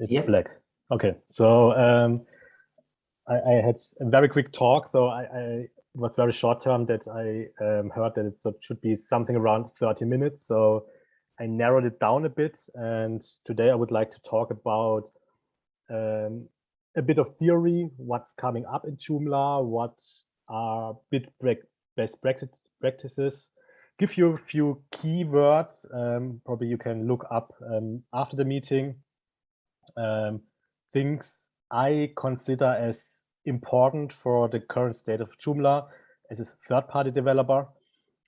It's black. Okay, so I had a very quick talk, so I was very short term that I heard that it should be something around 30 minutes. So I narrowed it down a bit, and today I would like to talk about a bit of theory, what's coming up in Joomla, what are best practices, give you a few keywords, probably you can look up after the meeting, things I consider as important for the current state of Joomla as a third-party developer.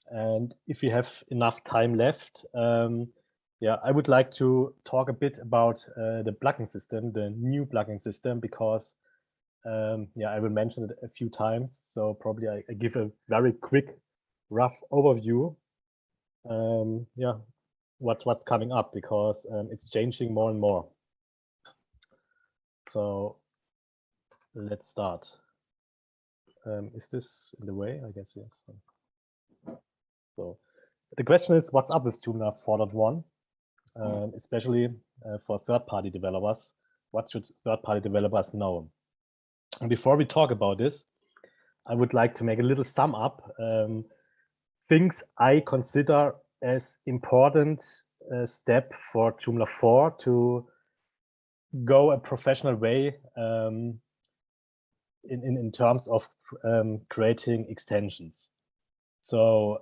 And if we have enough time left, yeah, I would like to talk a bit about the plugin system, the new plugin system, because yeah, I will mention it a few times. So probably I give a very quick, rough overview. Yeah, what's coming up, because it's changing more and more. So let's start. Is this in the way? I guess yes. So the question is, what's up with Joomla 4.1, especially for third-party developers? What should third-party developers know? And before we talk about this, I would like to make a little sum up things I consider as important step for Joomla 4 to go a professional way in terms of creating extensions. So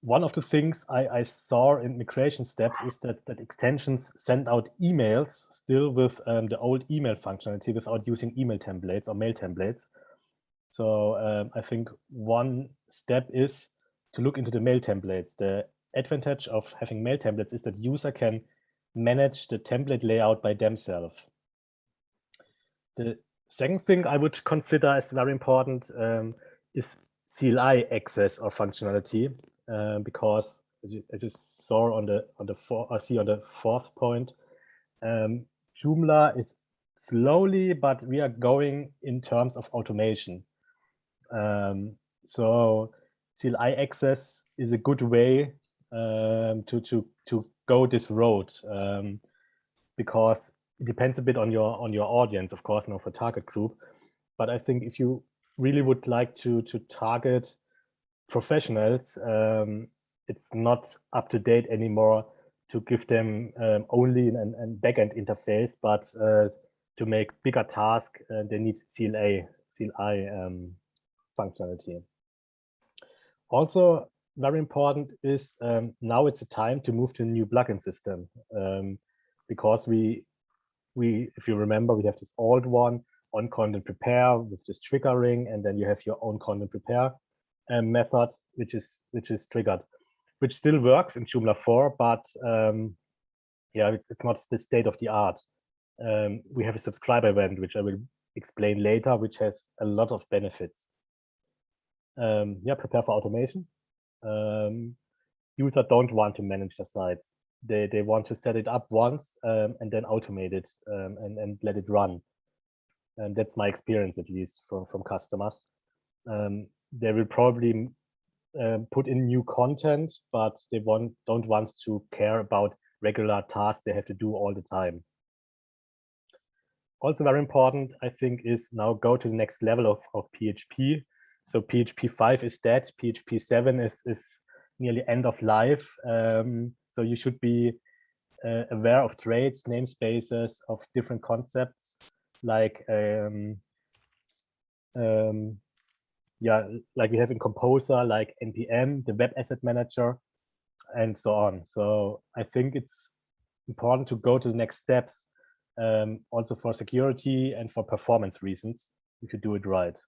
one of the things I saw in migration steps is that extensions send out emails still with the old email functionality without using email templates or mail templates. So I think one step is to look into the mail templates. The advantage of having mail templates is that user can manage the template layout by themselves. The second thing I would consider as very important is CLI access or functionality, because as you saw on the fourth point, Joomla is slowly, but we are going in terms of automation. So CLI access is a good way to go this road, because it depends a bit on your audience, of course, and of a target group. But I think if you really would like to target professionals, it's not up to date anymore to give them only a backend interface, but to make bigger tasks, they need CLI functionality. Also, very important is now it's a time to move to a new plugin system, because if you remember, we have this old one on content prepare with this triggering, and then you have your own content prepare method, which is triggered, which still works in Joomla 4, but yeah, it's not the state of the art. We have a subscriber event, which I will explain later, which has a lot of benefits. Yeah, prepare for automation. Users don't want to manage their sites. They want to set it up once and then automate it and let it run. And that's my experience, at least from customers. They will probably put in new content, but they don't want to care about regular tasks they have to do all the time. Also very important, I think, is now go to the next level of PHP. So PHP 5 is dead, PHP 7 is nearly end of life. So you should be aware of traits, namespaces, of different concepts, like yeah, like we have in Composer, like NPM, the Web Asset Manager, and so on. So I think it's important to go to the next steps, also for security and for performance reasons, if you do it right.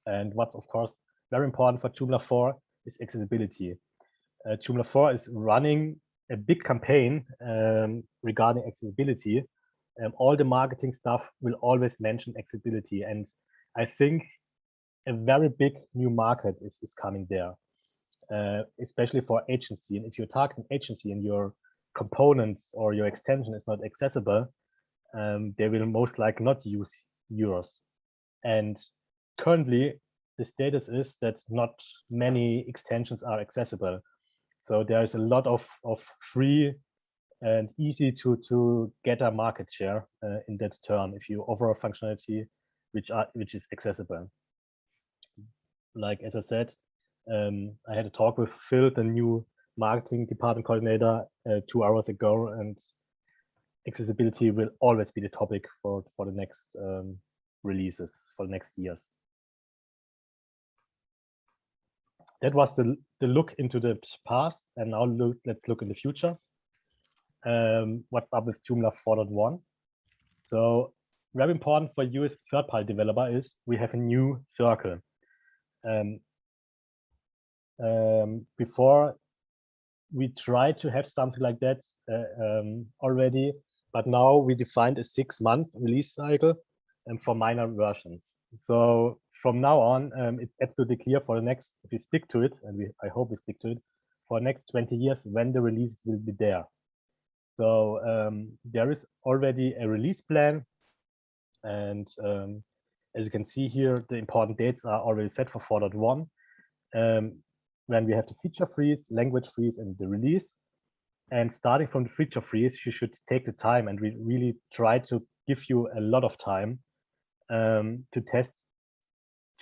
And what's, of course, very important for Joomla 4 is accessibility. Joomla 4 is running a big campaign regarding accessibility. All the marketing stuff will always mention accessibility. And I think a very big new market is coming there, especially for agency. And if you're targeting agency and your components or your extension is not accessible, they will most likely not use yours. And currently, the status is that not many extensions are accessible. So there's a lot of free and easy to get a market share in that term if you offer a functionality which is accessible. Like as I said, I had a talk with Phil, the new marketing department coordinator, 2 hours ago, and accessibility will always be the topic for the next releases for the next years. That was the look into the past, and now let's look in the future. What's up with Joomla 4.1? So very important for you as third-party developer is we have a new circle. Before we tried to have something like that already, but now we defined a 6-month release cycle for minor versions. So from now on, it's absolutely clear for the next, if we stick to it, and I hope we stick to it, for the next 20 years when the release will be there. So there is already a release plan, and as you can see here, the important dates are already set for 4.1. When we have the feature freeze, language freeze, and the release. And starting from the feature freeze, you should take the time, and we really try to give you a lot of time to test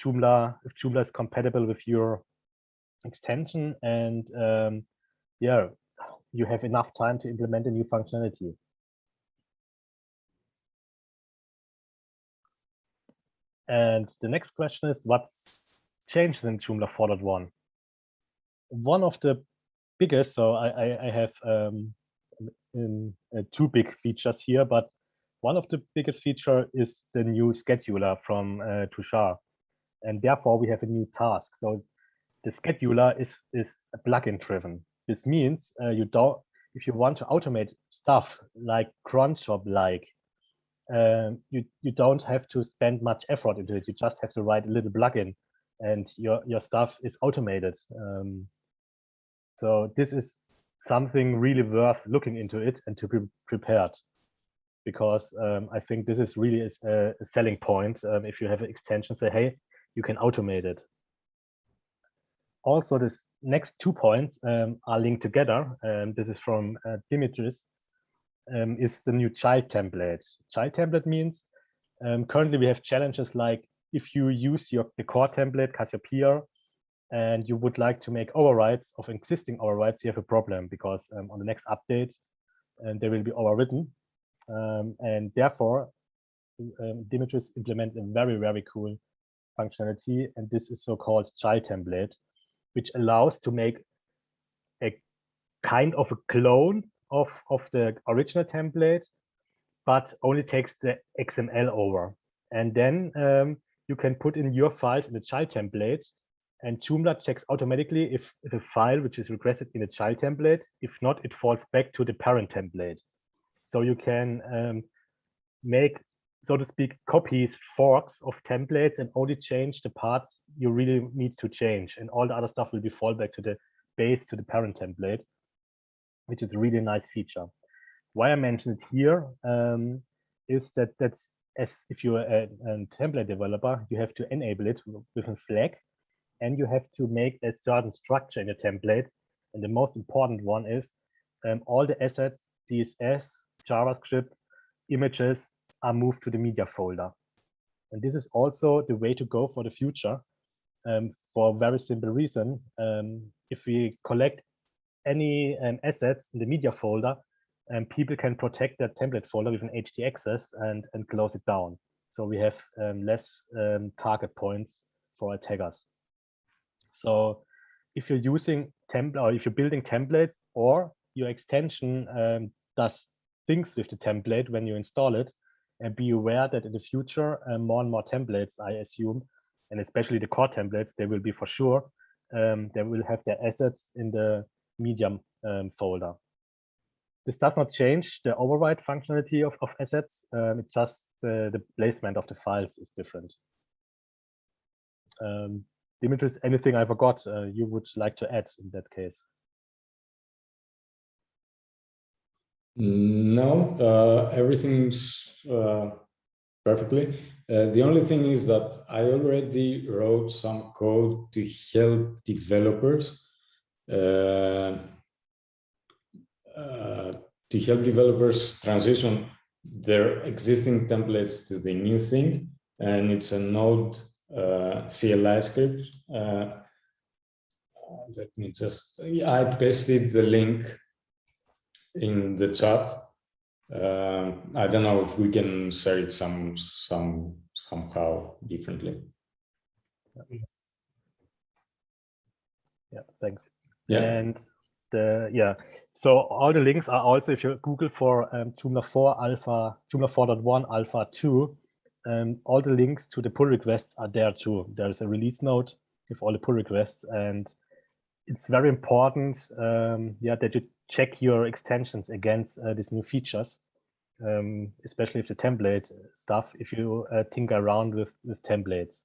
Joomla, if Joomla is compatible with your extension, and yeah, you have enough time to implement a new functionality. And the next question is, what's changed in Joomla 4.1? One of the biggest, so I have two big features here, but one of the biggest feature is the new scheduler from Tushar, and therefore we have a new task. So the scheduler is plugin driven. This means if you want to automate stuff like cron job, you don't have to spend much effort into it. You just have to write a little plugin, and your stuff is automated. So this is something really worth looking into it and to be prepared, because I think this is really a selling point. If you have an extension, say, hey, you can automate it. Also, this next 2 points are linked together. This is from Dimitris, is the new child template. Child template means currently we have challenges like if you use the core template, Cassiopeia, and you would like to make overrides of existing overrides, you have a problem, because on the next update, they will be overwritten. And therefore, Dimitris implements a very, very cool functionality, and this is so-called child template, which allows to make a kind of a clone of the original template, but only takes the XML over. And then you can put in your files in the child template, and Joomla checks automatically if a file which is requested in the child template, if not, it falls back to the parent template. So you can make, so to speak, copies, forks of templates, and only change the parts you really need to change. And all the other stuff will be fallback to the base, to the parent template, which is a really nice feature. Why I mentioned it here is that as if you're a template developer, you have to enable it with a flag, and you have to make a certain structure in the template. And the most important one is all the assets, CSS, JavaScript, images are moved to the media folder. And this is also the way to go for the future, for a very simple reason. If we collect any assets in the media folder, people can protect that template folder with an htaccess and close it down. So we have less target points for attackers. So if you're using or if you're building templates, or your extension does things with the template when you install it, and be aware that in the future, more and more templates, I assume, and especially the core templates, they will be for sure, they will have their assets in the media folder. This does not change the override functionality of assets. It's just the placement of the files is different. Dimitris, anything I forgot you would like to add in that case? No, everything's perfectly. The only thing is that I already wrote some code to help developers to to help developers transition their existing templates to the new thing, and it's a Node CLI script. Let me just, I pasted the link in the chat. I don't know if we can share it somehow differently. Yeah, thanks. Yeah. And so all the links are also, if you Google for Joomla 4 alpha, Joomla 4.1 alpha 2, all the links to the pull requests are there too. There's a release note with all the pull requests, and it's very important that you check your extensions against these new features, especially if the template stuff, if you tinker around with templates,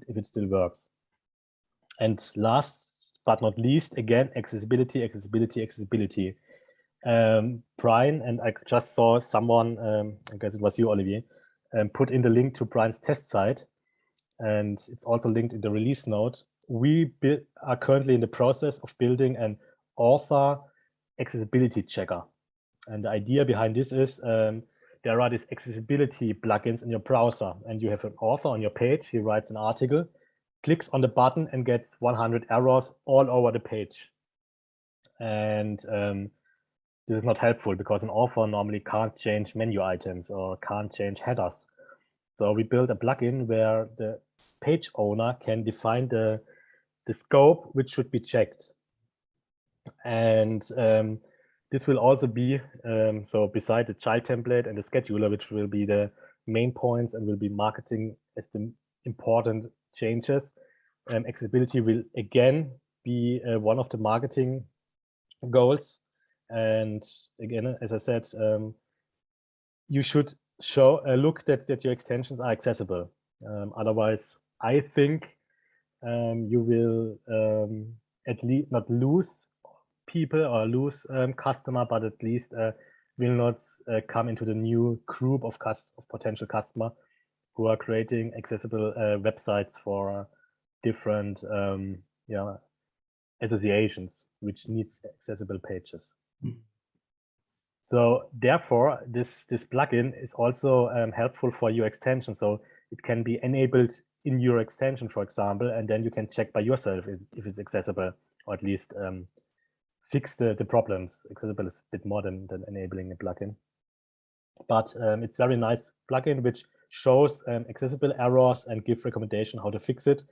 if it still works. And last but not least, again, accessibility. Brian, and I just saw someone, I guess it was you, Olivier, put in the link to Brian's test site, and it's also linked in the release note. We are currently in the process of building an author accessibility checker. And the idea behind this is there are these accessibility plugins in your browser, and you have an author on your page. He writes an article, clicks on the button, and gets 100 errors all over the page. And this is not helpful because an author normally can't change menu items or can't change headers. So we built a plugin where the page owner can define the scope which should be checked. And this will also be, so beside the child template and the scheduler, which will be the main points and will be marketing as the important changes, accessibility will again be one of the marketing goals. And again, as I said, you should show look that your extensions are accessible. Otherwise, I think you will at least not lose people or lose customer, but at least will not come into the new group of potential customer who are creating accessible websites for different associations which needs accessible pages. So therefore, this plugin is also helpful for your extension. So it can be enabled in your extension, for example, and then you can check by yourself if it's accessible, or at least fix the problems. Accessible is a bit more than enabling a plugin. But it's very nice plugin which shows accessible errors and give recommendation how to fix it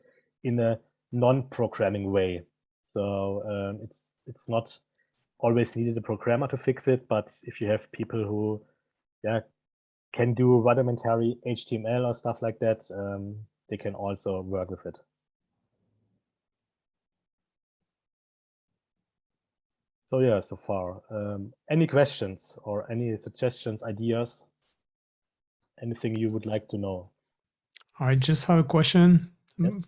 in a non-programming way. So it's not always needed a programmer to fix it, but if you have people who can do rudimentary HTML or stuff like that, they can also work with it. So yeah, so far. Any questions or any suggestions, ideas? Anything you would like to know? I just have a question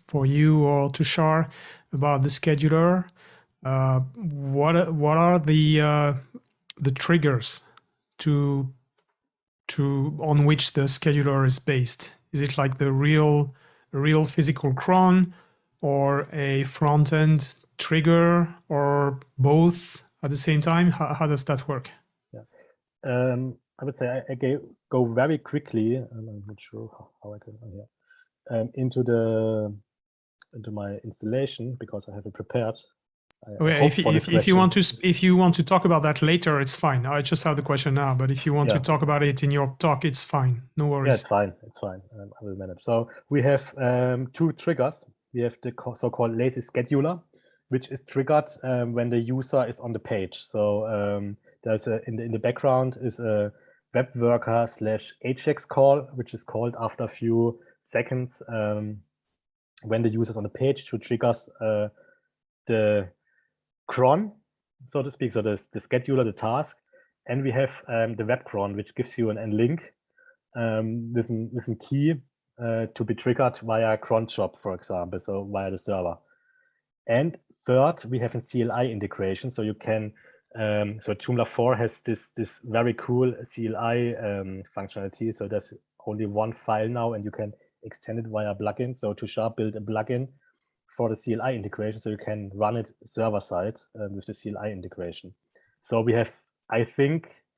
for you or Tushar about the scheduler. What are the triggers on which the scheduler is based? Is it like the real physical cron, or a front end trigger, or both at the same time? How does that work? Yeah, I would say I go very quickly. I'm not sure how I can into my installation because I have it prepared. If you want to talk about that later, it's fine. I just have the question now, but if you want to talk about it in your talk, it's fine. No worries. Yeah, it's fine. It's fine. I will manage. So we have two triggers. We have the so-called lazy scheduler, which is triggered when the user is on the page. So there's in the background is a web worker /ajax call, which is called after a few seconds when the user is on the page to triggers the cron, so to speak, so the scheduler, the task, and we have the web cron, which gives you an link with a key to be triggered via cron job, for example, so via the server. And third, we have a CLI integration, so you can so Joomla 4 has this very cool CLI functionality. So there's only one file now, and you can extend it via plugin. So Tushar built a plugin for the CLI integration, so you can run it server side with the CLI integration. So we have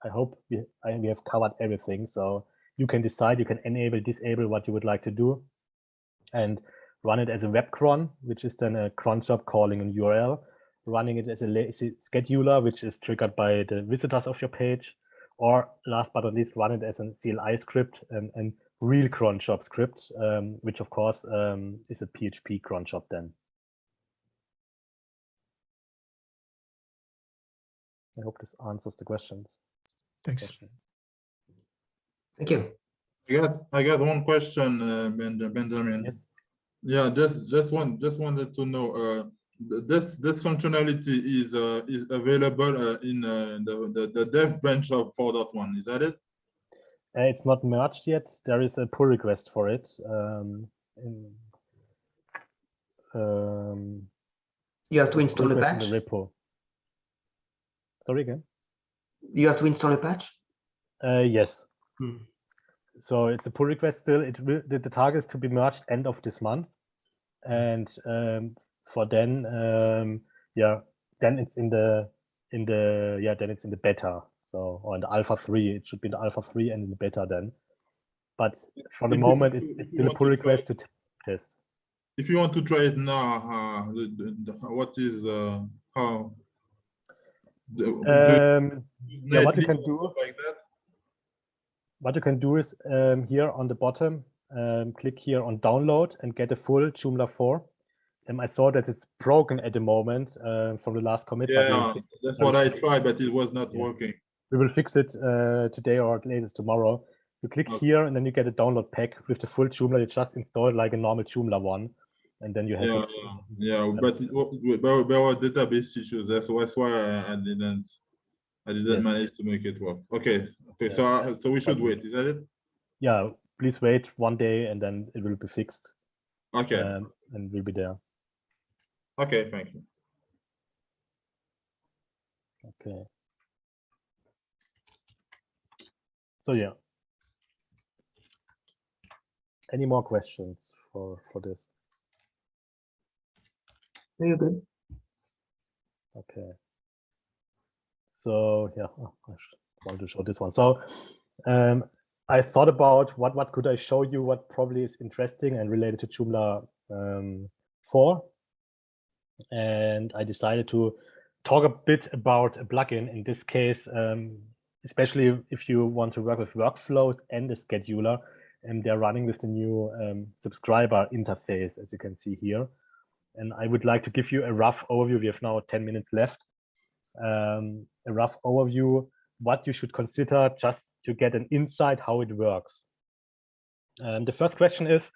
I hope we have covered everything. So you can decide, you can enable, disable what you would like to do, and run it as a web cron, which is then a cron job calling an URL, running it as a lazy scheduler, which is triggered by the visitors of your page, or last but not least, run it as a CLI script and real cron job script, which of course is a PHP cron job then. I hope this answers the questions. Thanks. Thank you. I got one question, Benjamin. Yes. Yeah, just wanted to know. This functionality is available in the dev branch of 4.1. Is that it? It's not merged yet. There is a pull request for it. You have to install a patch. In the repo. Sorry again. You have to install a patch. Yes. So it's a pull request still. The target is to be merged end of this month, and for then, then it's in the beta. So, or in the alpha 3, it should be in the alpha 3 and in the beta then. But for the moment, it's still a pull request to test. If you want to try it now, what is how? What you can do like that? What you can do is here on the bottom, click here on download and get a full Joomla 4. I saw that it's broken at the moment from the last commit. Yeah, that's what I tried, but it was not working. We will fix it today or at latest tomorrow. You click here and then you get a download pack with the full Joomla. You just install it like a normal Joomla one, and then you have it. Yeah, but there were database issues. That's why I didn't manage to make it work. Okay, so we should wait. Is that it? Yeah, please wait one day and then it will be fixed. Okay. And we'll be there. Okay, thank you. Okay. So yeah. Any more questions for this? No, you're good. Okay. So yeah, I wanted to show this one. So I thought about what could I show you, what probably is interesting and related to Joomla 4. And I decided to talk a bit about a plugin. In this case, especially if you want to work with workflows and a scheduler, and they're running with the new subscriber interface, as you can see here. And I would like to give you a rough overview. We have now 10 minutes left. A rough overview, what you should consider just to get an insight how it works. The first question is,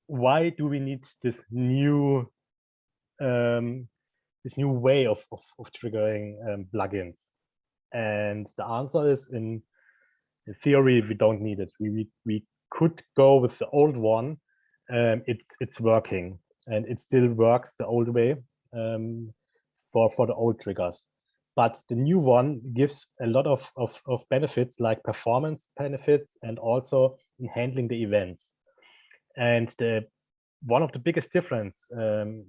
why do we need this new way of triggering plugins? And the answer is, in theory, we don't need it. We could go with the old one. It's working, and it still works the old way for the old triggers. But the new one gives a lot of benefits, like performance benefits and also in handling the events. And one of the biggest difference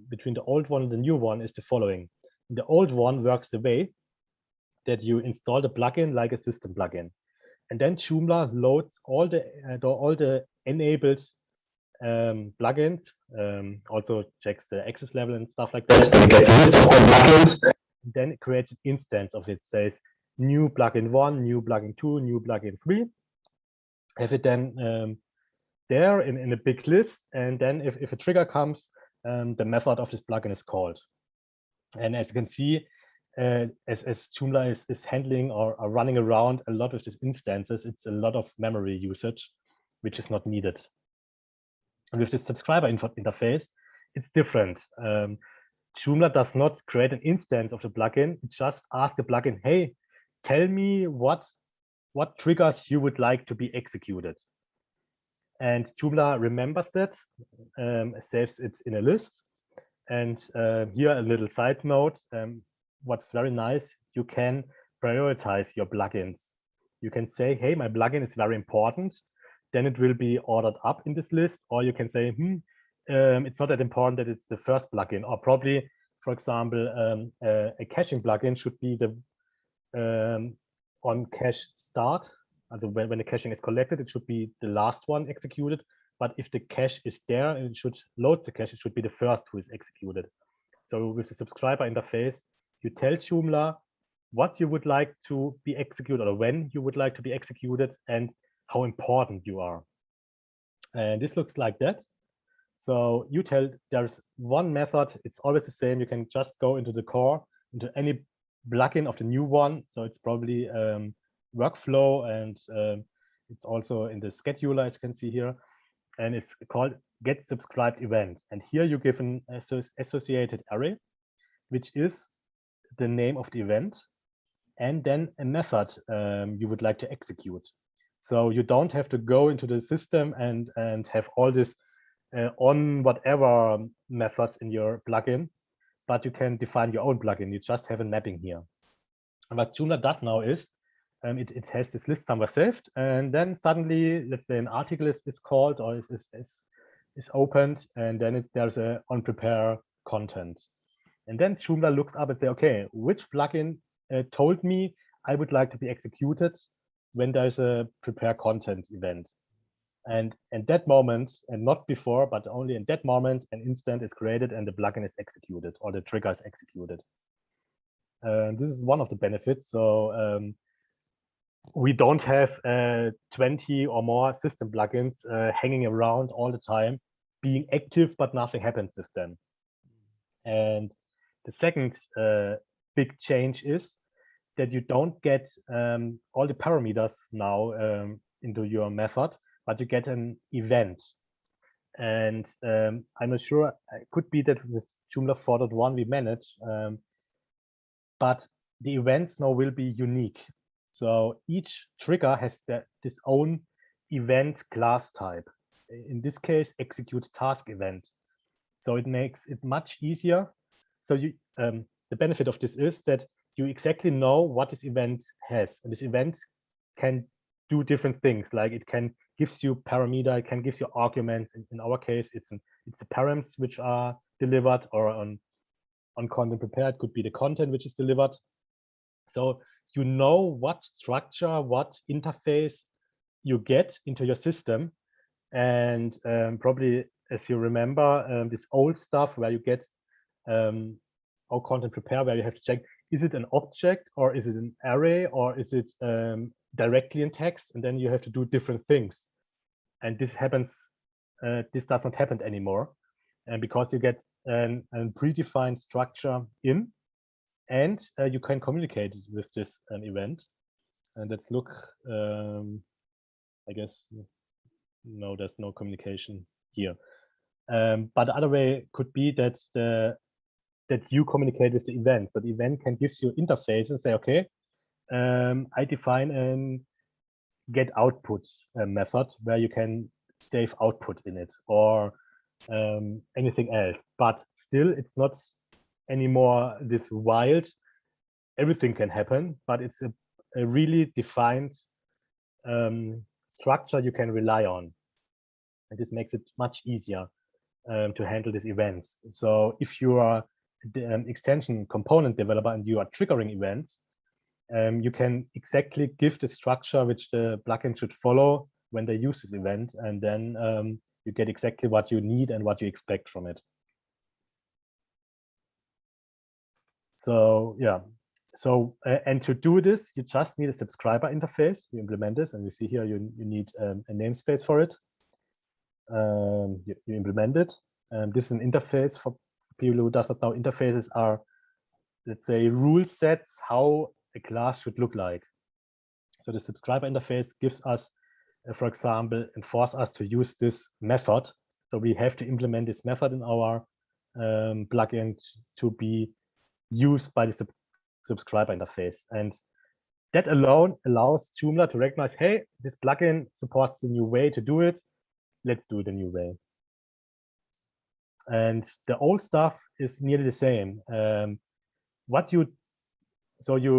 between the old one and the new one is the following. The old one works the way that you install the plugin like a system plugin. And then Joomla loads all the enabled plugins, also checks the access level and stuff like that. And it gets a list of all plugins. Then it creates an instance of it. Says new plugin 1, new plugin 2, new plugin 3. Have it then there in a big list, and then if a trigger comes, the method of this plugin is called. And as you can see, as Joomla is handling or running around a lot of these instances, it's a lot of memory usage, which is not needed. And with this subscriber interface, it's different. Joomla does not create an instance of the plugin. It just asks the plugin, hey, tell me what triggers you would like to be executed. And Joomla remembers that, saves it in a list. And here a little side note, what's very nice, you can prioritize your plugins. You can say, hey, my plugin is very important. Then it will be ordered up in this list. Or you can say, it's not that important that it's the first plugin. Or probably, for example, a caching plugin should be on cache start. Also when the caching is collected, it should be the last one executed. But if the cache is there and it should load the cache, it should be the first who is executed. So with the subscriber interface, you tell Joomla what you would like to be executed or when you would like to be executed and how important you are. And this looks like that. So you tell there's one method, it's always the same. You can just go into the core, into any plugin of the new one. So it's probably workflow, and it's also in the scheduler, as you can see here. And it's called get subscribed event. And here you give an associated array, which is the name of the event, and then a method you would like to execute. So you don't have to go into the system and have all this on whatever methods in your plugin, but you can define your own plugin. You just have a mapping here. And what Joomla does now is it has this list somewhere saved, and then suddenly, let's say an article is called or is opened, and then there's a on prepare content. And then Joomla looks up and say, okay, which plugin told me I would like to be executed when there's a prepare content event. And in that moment, and not before, but only in that moment, an instant is created and the plugin is executed or the trigger is executed. This is one of the benefits. So we don't have 20 or more system plugins hanging around all the time, being active, but nothing happens with them. And the second big change is that you don't get all the parameters now into your method, but you get an event. And I'm not sure, it could be that with Joomla 4.1 we manage, but the events now will be unique. So each trigger has this own event class type. In this case, execute task event. So it makes it much easier. So you, the benefit of this is that you exactly know what this event has, and this event can do different things. Like it can gives you parameter, it can give you arguments. In our case, it's the params which are delivered, or on content prepared could be the content which is delivered. So you know what structure, what interface you get into your system, and probably, as you remember, this old stuff where you get our content prepare, where you have to check, is it an object or is it an array or is it directly in text, and then you have to do different things. And this happens, this does not happen anymore, and because you get a predefined structure in, and you can communicate with this event. And let's look, I guess, no, there's no communication here. But the other way could be that that you communicate with the event. So the event can give you interface and say, okay, I define a get output method where you can save output in it, or anything else. But still, it's not anymore this wild, everything can happen, but it's a really defined structure you can rely on. And this makes it much easier to handle these events. So if you are the extension component developer and you are triggering events, you can exactly give the structure which the plugin should follow when they use this event, and then you get exactly what you need and what you expect from it. So yeah, so and to do this, you just need a subscriber interface. You implement this, and you see here you need a namespace for it. You implement it. This is an interface for people who does not know. Interfaces are, let's say, rule sets how a class should look like. So the subscriber interface gives us, for example, and force us to use this method. So we have to implement this method in our plugin to be used by the subscriber interface. And that alone allows Joomla to recognize, hey, this plugin supports the new way to do it. Let's do it a new way. And the old stuff is nearly the same. So you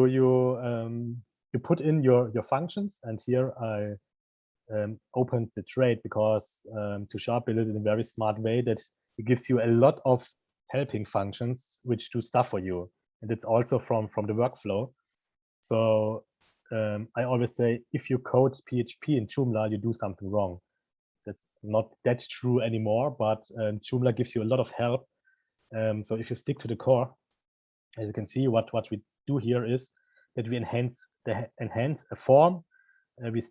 put in your functions, and here I opened the trade because to build it in a very smart way that it gives you a lot of helping functions which do stuff for you, and it's also from the workflow. So I always say, if you code PHP in Joomla, you do something wrong. That's not that true anymore, but Joomla gives you a lot of help. So if you stick to the core, as you can see, what we do here is that we enhance a form. We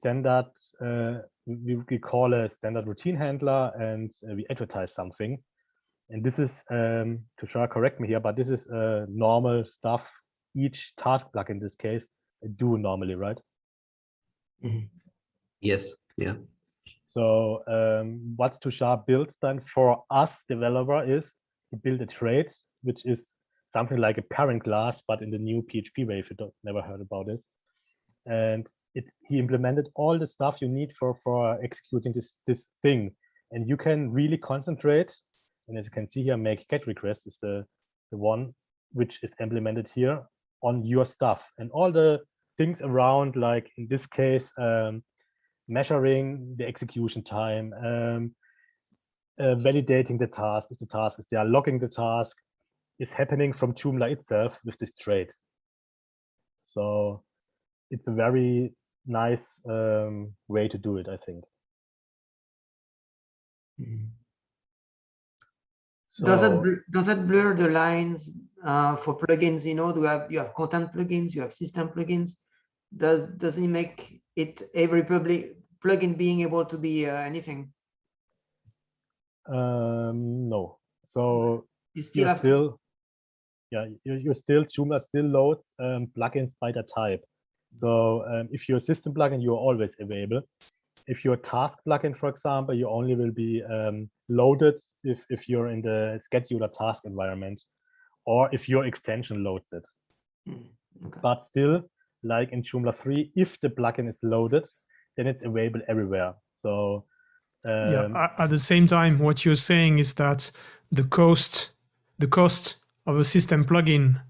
call a standard routine handler, and we advertise something. And this is, Tushar, correct me here, but this is normal stuff each task plugin in this case do normally, right? Yes, yeah. So what Tushar built then for us developer is he built a trait, which is something like a parent class, but in the new PHP way, if you never heard about this. And he implemented all the stuff you need for executing this thing. And you can really concentrate. And as you can see here, make get request is the one which is implemented here on your stuff. And all the things around, like in this case, measuring the execution time, validating the task, if the task is there, logging the task, is happening from Joomla itself with this trait. So it's a very nice way to do it, I think. So, does that blur the lines for plugins? You know, you have content plugins, you have system plugins. Does it make it every plugin being able to be anything? no. So you still have Joomla still loads plugins by the type. So if you're a system plugin, you're always available. If you're a task plugin, for example, you only will be loaded if you're in the scheduler task environment, or if your extension loads it. Okay. But still, like in Joomla 3, if the plugin is loaded, then it's available everywhere. So yeah, at the same time, what you're saying is that the cost of a system plugin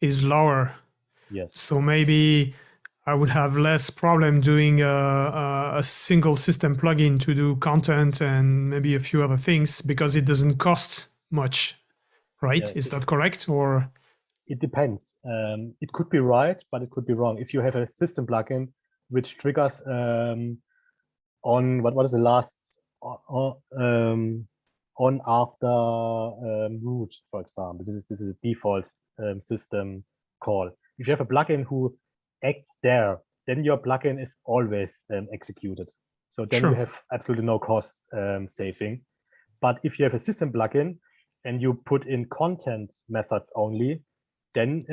is lower. yes. So maybe I would have less problem doing a single system plugin to do content and maybe a few other things because it doesn't cost much, right? Yeah, is that correct? Or it depends. It could be right, but it could be wrong. If you have a system plugin which triggers on what is the last on after root, for example. This is a default system call. If you have a plugin who acts there, then your plugin is always executed. So then you have absolutely no cost saving. But if you have a system plugin and you put in content methods only, then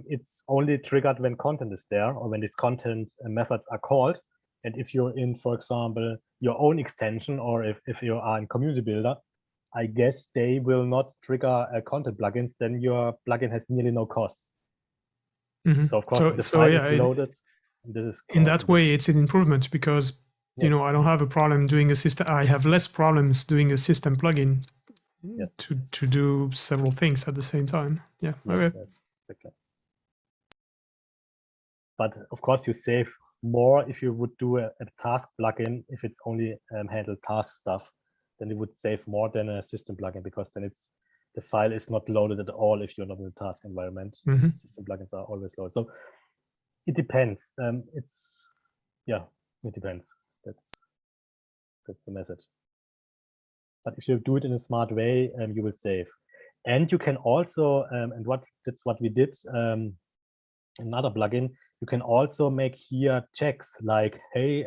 it's only triggered when content is there, or when these content methods are called. And if you're in, for example, your own extension, or if you are in community builder, I guess they will not trigger content plugins, then your plugin has nearly no costs. So of course, the file is loaded. This is in that way, it's an improvement because you know, I don't have a problem doing a system. I have less problems doing a system plugin to do several things at the same time. Yeah. Okay. Yes, exactly. But of course, you save more if you would do a task plugin. If it's only handle task stuff, then it would save more than a system plugin, because then the file is not loaded at all if you're not in the task environment. System plugins are always loaded. So it depends. It depends. That's the message. But if you do it in a smart way, you will save. And you can also, that's what we did, another plugin, you can also make here checks like, hey,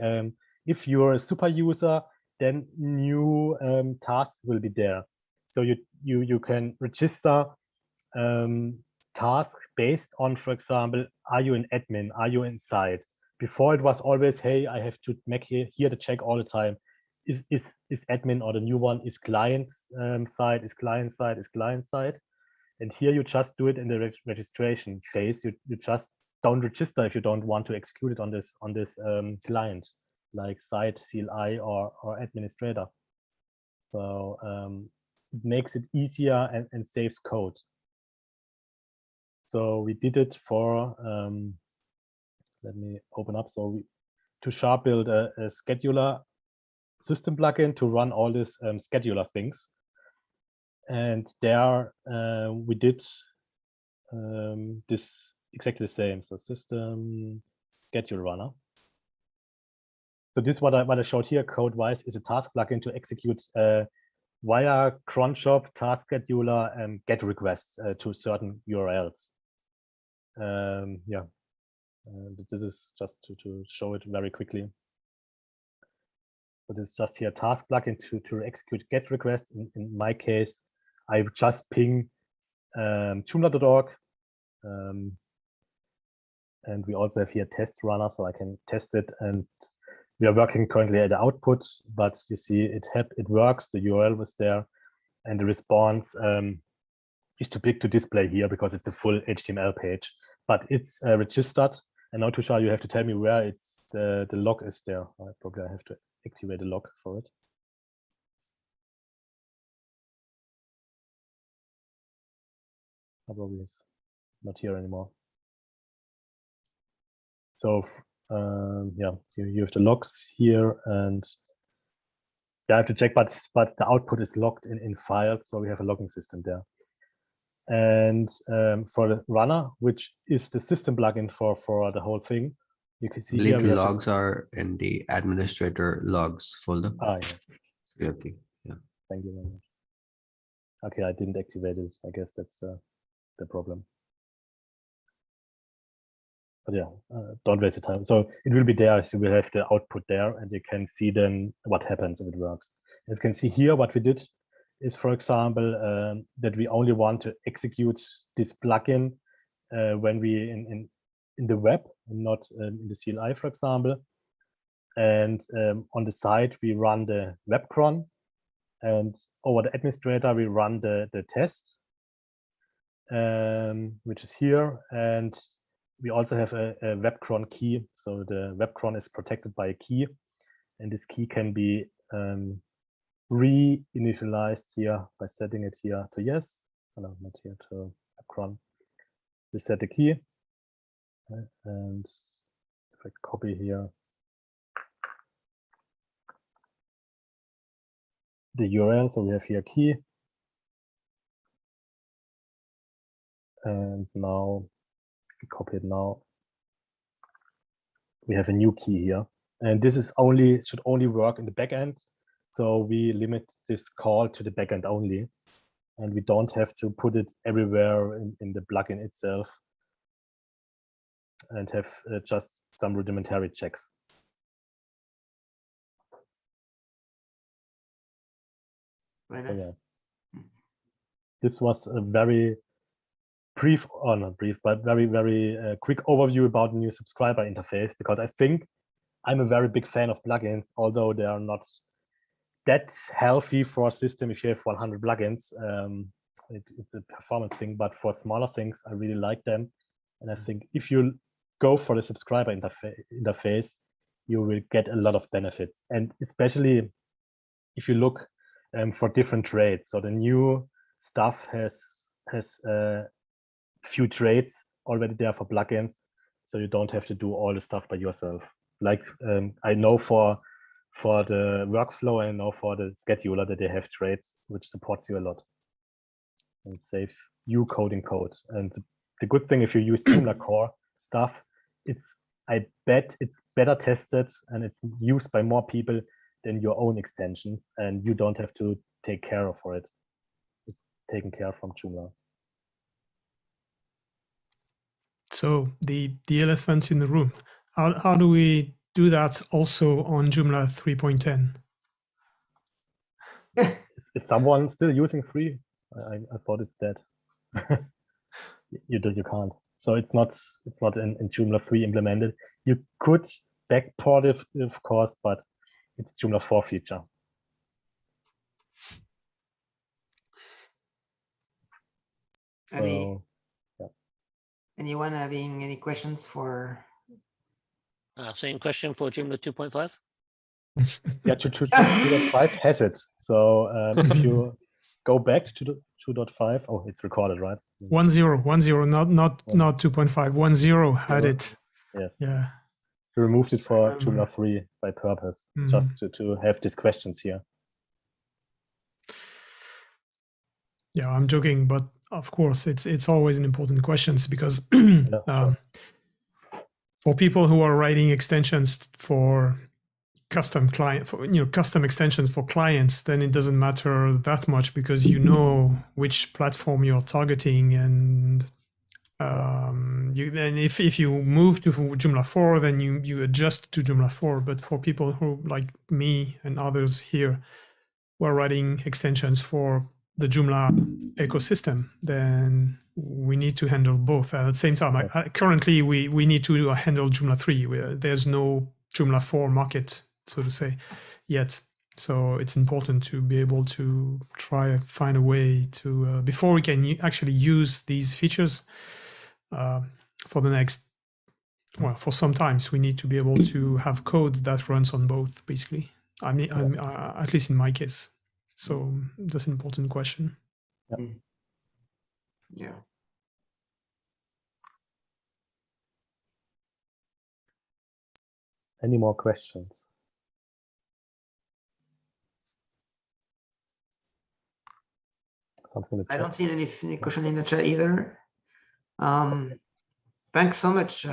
if you're a super user, then new tasks will be there. So you can register tasks based on, for example, are you an admin? Are you inside? Before it was always, hey, I have to make here the check all the time. Is admin, or the new one is client side, is client side, is client side. And here you just do it in the registration phase. You just don't register if you don't want to execute it on this client, like site, CLI, or administrator. So it makes it easier and saves code. So we did it for, let me open up. So Tushar built a scheduler system plugin to run all these scheduler things. And there we did this exactly the same. So system schedule runner. So this what I showed here code-wise is a task plugin to execute via cron shop, task scheduler, and get requests to certain URLs. Yeah, this is just to show it very quickly. But it's just here task plugin to execute get requests. In my case, I just ping Joomla.org. And we also have here test runner, so I can test it. And we are working currently at the output, it you see it works. The URL was there, and the response is too big to display here because it's a full HTML page. But it's registered. And now, Tushar, you have to tell me where it's the log is there. Probably I have to activate a log for it. Probably it's not here anymore. So yeah, you have the logs here, and yeah, I have to check, but the output is logged in files, so we have a logging system there. And for the runner, which is the system plugin for the whole thing, you can see here the logs are in the administrator logs folder. Ah, yes. Okay. Yeah. Thank you very much. Okay, I didn't activate it. I guess that's the problem. But yeah, don't waste the time. So it will be there. So we'll have the output there, and you can see then what happens if it works. As you can see here, what we did is, for example, that we only want to execute this plugin when we in the web, and not in the CLI, for example. And on the side, we run the web cron, and over the administrator, we run the test, which is here. And we also have a web cron key. So the web cron is protected by a key, and this key can be re-initialized here by setting it here to yes. No, not here, to web cron. We set the key, and if I copy here the URL, so we have here key, and now we copy it now. We have a new key here, and this is should only work in the backend. So we limit this call to the backend only, and we don't have to put it everywhere in the plugin itself, and have just some rudimentary checks. Very So, nice. yeah. This was a very brief, or not brief, but very, very quick overview about the new subscriber interface, because I think I'm a very big fan of plugins, although they are not that healthy for a system if you have 100 plugins. It's a performance thing, but for smaller things, I really like them. And I think if you go for the subscriber interface, you will get a lot of benefits. And especially if you look for different trades. So the new stuff has few trades already there for plugins, so you don't have to do all the stuff by yourself. Like I know for the workflow, I know for the scheduler that they have trades which supports you a lot and save you coding code. And the good thing, if you use Joomla core stuff, I bet it's better tested and it's used by more people than your own extensions, and you don't have to take care of it. It's taken care from Joomla. So the elephant in the room, how do we do that also on Joomla 3.10? Is someone still using 3? I thought it's dead. You can't. So it's not in Joomla 3 implemented. You could backport it, of course, but it's Joomla 4 feature. Anyone having any questions for? Same question for Joomla 2.5. Yeah, 2.5 has it. So if you go back to the 2.5, oh, it's recorded, right? 1.0, not 2.5. 1.0 had it. Yes. Yeah. We removed it for Joomla 3 by purpose, just to have these questions here. Yeah, I'm joking, but Of course, it's always an important question because Yeah, for people who are writing extensions for custom custom extensions for clients, then it doesn't matter that much because you know which platform you're targeting, and if you move to Joomla 4, then you adjust to Joomla 4. But for people who like me and others here who are writing extensions for the Joomla ecosystem, then we need to handle both at the same time. Currently, we need to handle Joomla 3. There's no Joomla 4 market, so to say, yet. So it's important to be able to try and find a way to, before we can actually use these features for the next, well, for some times, we need to be able to have code that runs on both, basically. I mean, at least in my case. So that's an important question. Yeah. Any more questions? Something I don't see any question in the chat either. Thanks so much,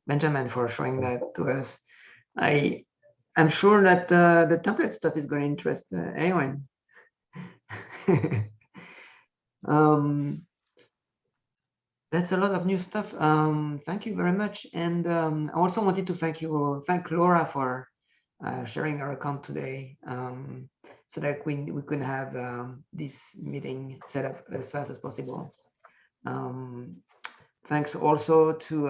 Benjamin, for showing that to us. I'm sure that the template stuff is going to interest anyone. That's a lot of new stuff. Thank you very much. And I also wanted to thank Laura for sharing her account today, so that we could have this meeting set up as fast as possible. Thanks also to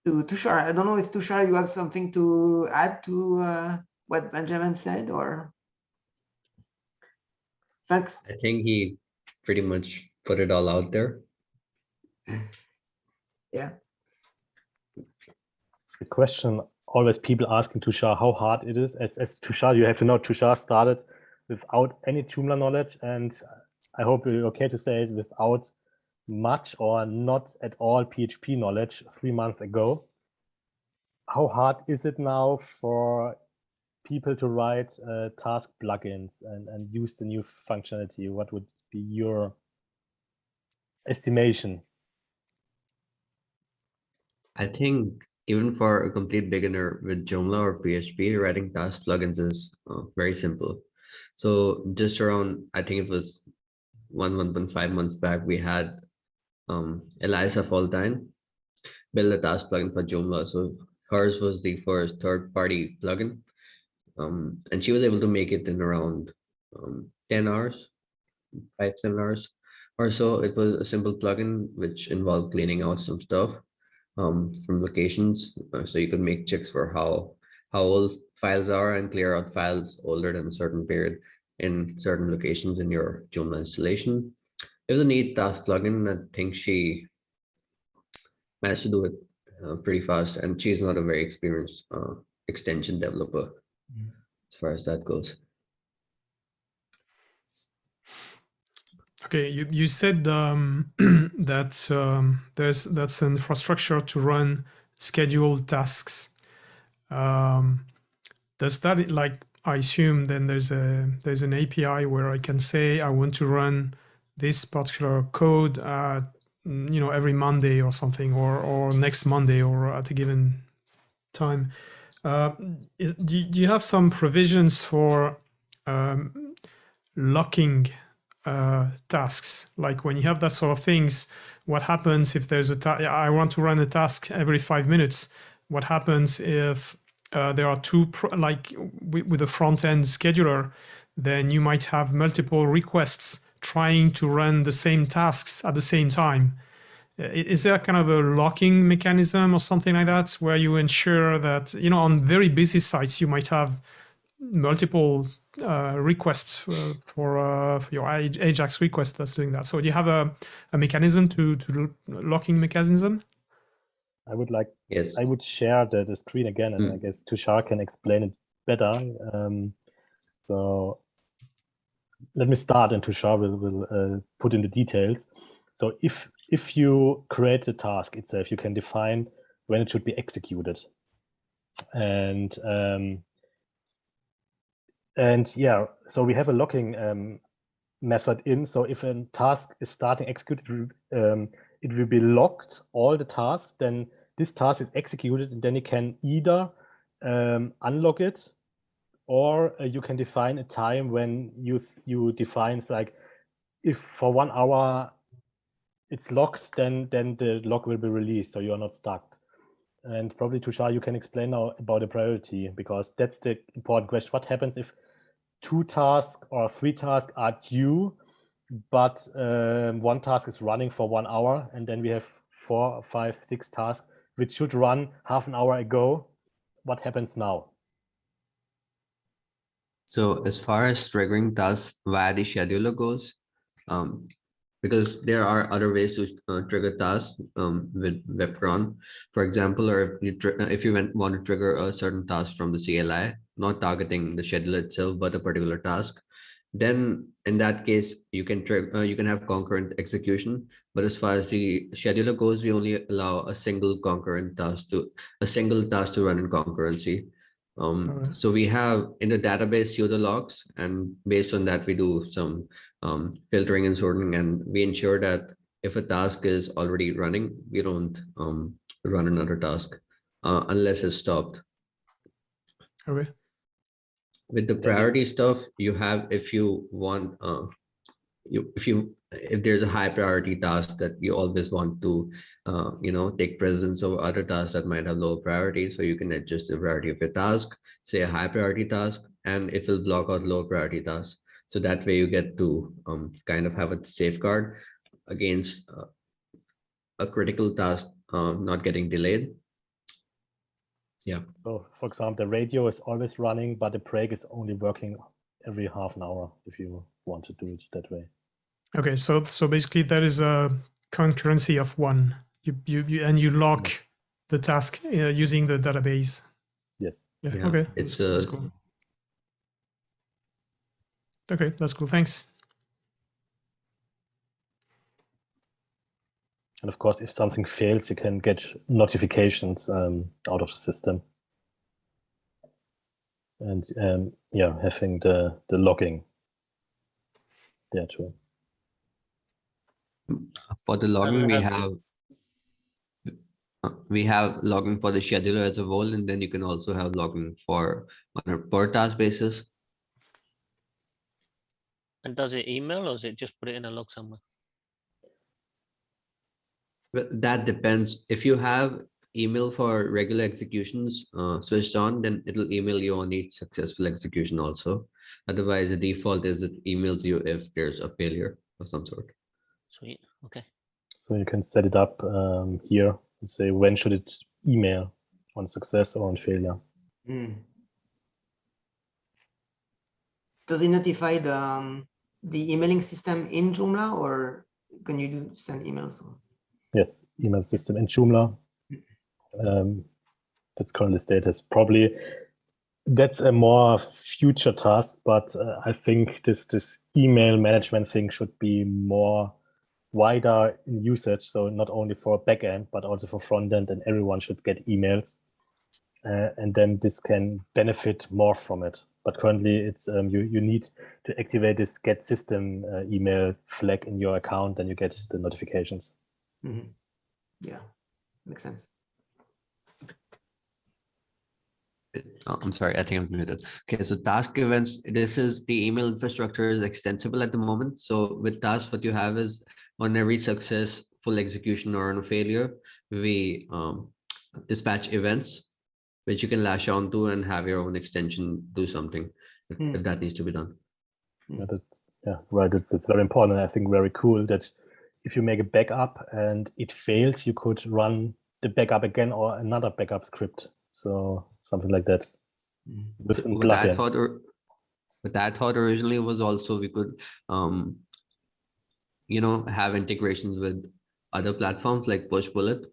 Tushar. I don't know if Tushar, you have something to add to what Benjamin said, or thanks. I think he pretty much put it all out there. Yeah. The question always people asking Tushar how hard it is. As Tushar, you have to know Tushar started without any Joomla knowledge, and I hope you're okay to say it, without much or not at all PHP knowledge 3 months ago. How hard is it now for people to write task plugins and use the new functionality? What would be your estimation? I think even for a complete beginner with Joomla or PHP, writing task plugins is very simple. So just around, I think it was 1.5 months back, we had Eliza Foltine build a task plugin for Joomla. So hers was the first third-party plugin, and she was able to make it in around 10 hours, 5-7 hours or so. It was a simple plugin which involved cleaning out some stuff from locations, so you could make checks for how old files are and clear out files older than a certain period in certain locations in your Joomla installation. It was a neat task plugin. I think she managed to do it pretty fast, and she's not a very experienced extension developer as far as that goes. Okay, you said that that's an infrastructure to run scheduled tasks. Does that, like, I assume then there's an API where I can say I want to run this particular code at, every Monday or something, or next Monday, or at a given time. Do you have some provisions for locking tasks? Like when you have that sort of things, what happens if there's I want to run a task every 5 minutes? What happens if there are like with a front-end scheduler, then you might have multiple requests trying to run the same tasks at the same time. Is there kind of a locking mechanism or something like that where you ensure that, on very busy sites, you might have multiple requests for your Ajax request that's doing that? So do you have a mechanism to locking mechanism? I would like, Yes. I would share the screen again, and I guess Tushar can explain it better. So let me start, and Tushar will put in the details. So if you create the task itself, you can define when it should be executed. And yeah, so we have a locking method in. So if a task is starting executed, it will be logged, all the tasks, then this task is executed, and then you can either unlock it, or you can define a time when you define, like, if for 1 hour it's locked, then the log will be released, so you are not stuck. And probably, Tushar, you can explain now about the priority, because that's the important question. What happens if 2 tasks or 3 tasks are due, but 1 task is running for 1 hour, and then we have 4, 5, 6 tasks which should run half an hour ago? What happens now? So as far as triggering tasks via the scheduler goes, because there are other ways to trigger tasks with WebCron, for example, or if you want to trigger a certain task from the CLI, not targeting the scheduler itself, but a particular task, then in that case, you can have concurrent execution. But as far as the scheduler goes, we only allow a single task to run in concurrency. So we have in the database pseudo logs, and based on that, we do some filtering and sorting, and we ensure that if a task is already running, we don't run another task unless it's stopped. Okay. With the priority stuff, you have, if you want, if there's a high priority task that you always want to take precedence over other tasks that might have low priority, so you can adjust the priority of your task, say a high priority task, and it will block out low priority tasks. So that way you get to kind of have a safeguard against a critical task not getting delayed. Yeah. So, for example, the radio is always running, but the break is only working every half an hour, if you want to do it that way. Okay, so basically that is a concurrency of 1. You lock the task using the database. Yes. Yeah. Yeah, Okay. it's that's cool. Okay, that's cool. Thanks. And of course, if something fails, you can get notifications out of the system. And yeah, having the logging there too. For the logging, we have logging for the scheduler as a whole, and then you can also have logging on a per task basis. And does it email, or is it just put it in a log somewhere? But that depends. If you have email for regular executions switched on, then it'll email you on each successful execution also. Otherwise, the default is it emails you if there's a failure of some sort. Sweet. Okay. So you can set it up here and say when should it email, on success or on failure. Does it notify the emailing system in Joomla, or can you send emails? Yes, email system in Joomla. That's currently status. Probably that's a more future task, but I think this email management thing should be more wider in usage. So not only for backend, but also for frontend, and everyone should get emails. And then this can benefit more from it. But currently, it's you need to activate this get system email flag in your account, and you get the notifications. Yeah, makes sense. Oh, I'm sorry, I think I'm muted. Okay, so task events, this is the email infrastructure is extensible at the moment. So with tasks, what you have is on every success, full execution, or on a failure, we dispatch events, which you can lash onto and have your own extension do something if that needs to be done. Yeah, right. It's very important. I think very cool that if you make a backup and it fails, you could run the backup again or another backup script. So something like that. So what I thought originally was also we could have integrations with other platforms like Pushbullet,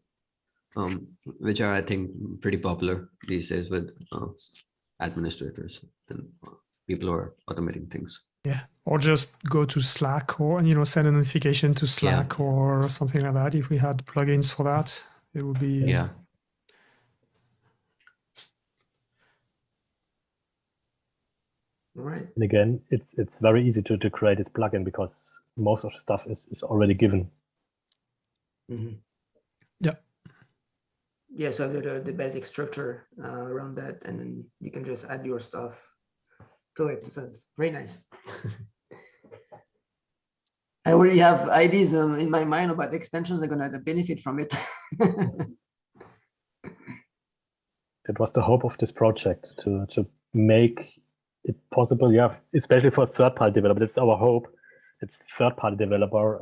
which are, I think, pretty popular these days with administrators and people who are automating things. Yeah, or just go to Slack, or send a notification to Slack or something like that. If we had plugins for that, it would be All right. And again, it's very easy to create this plugin because most of the stuff is already given. Mhm. Yeah. Yeah, so the basic structure around that, and then you can just add your stuff to it. So it's very nice. I already have ideas in my mind about extensions that are going to benefit from it. That was the hope of this project, to make it possible, yeah, especially for third-party developer. That's our hope. It's third-party developer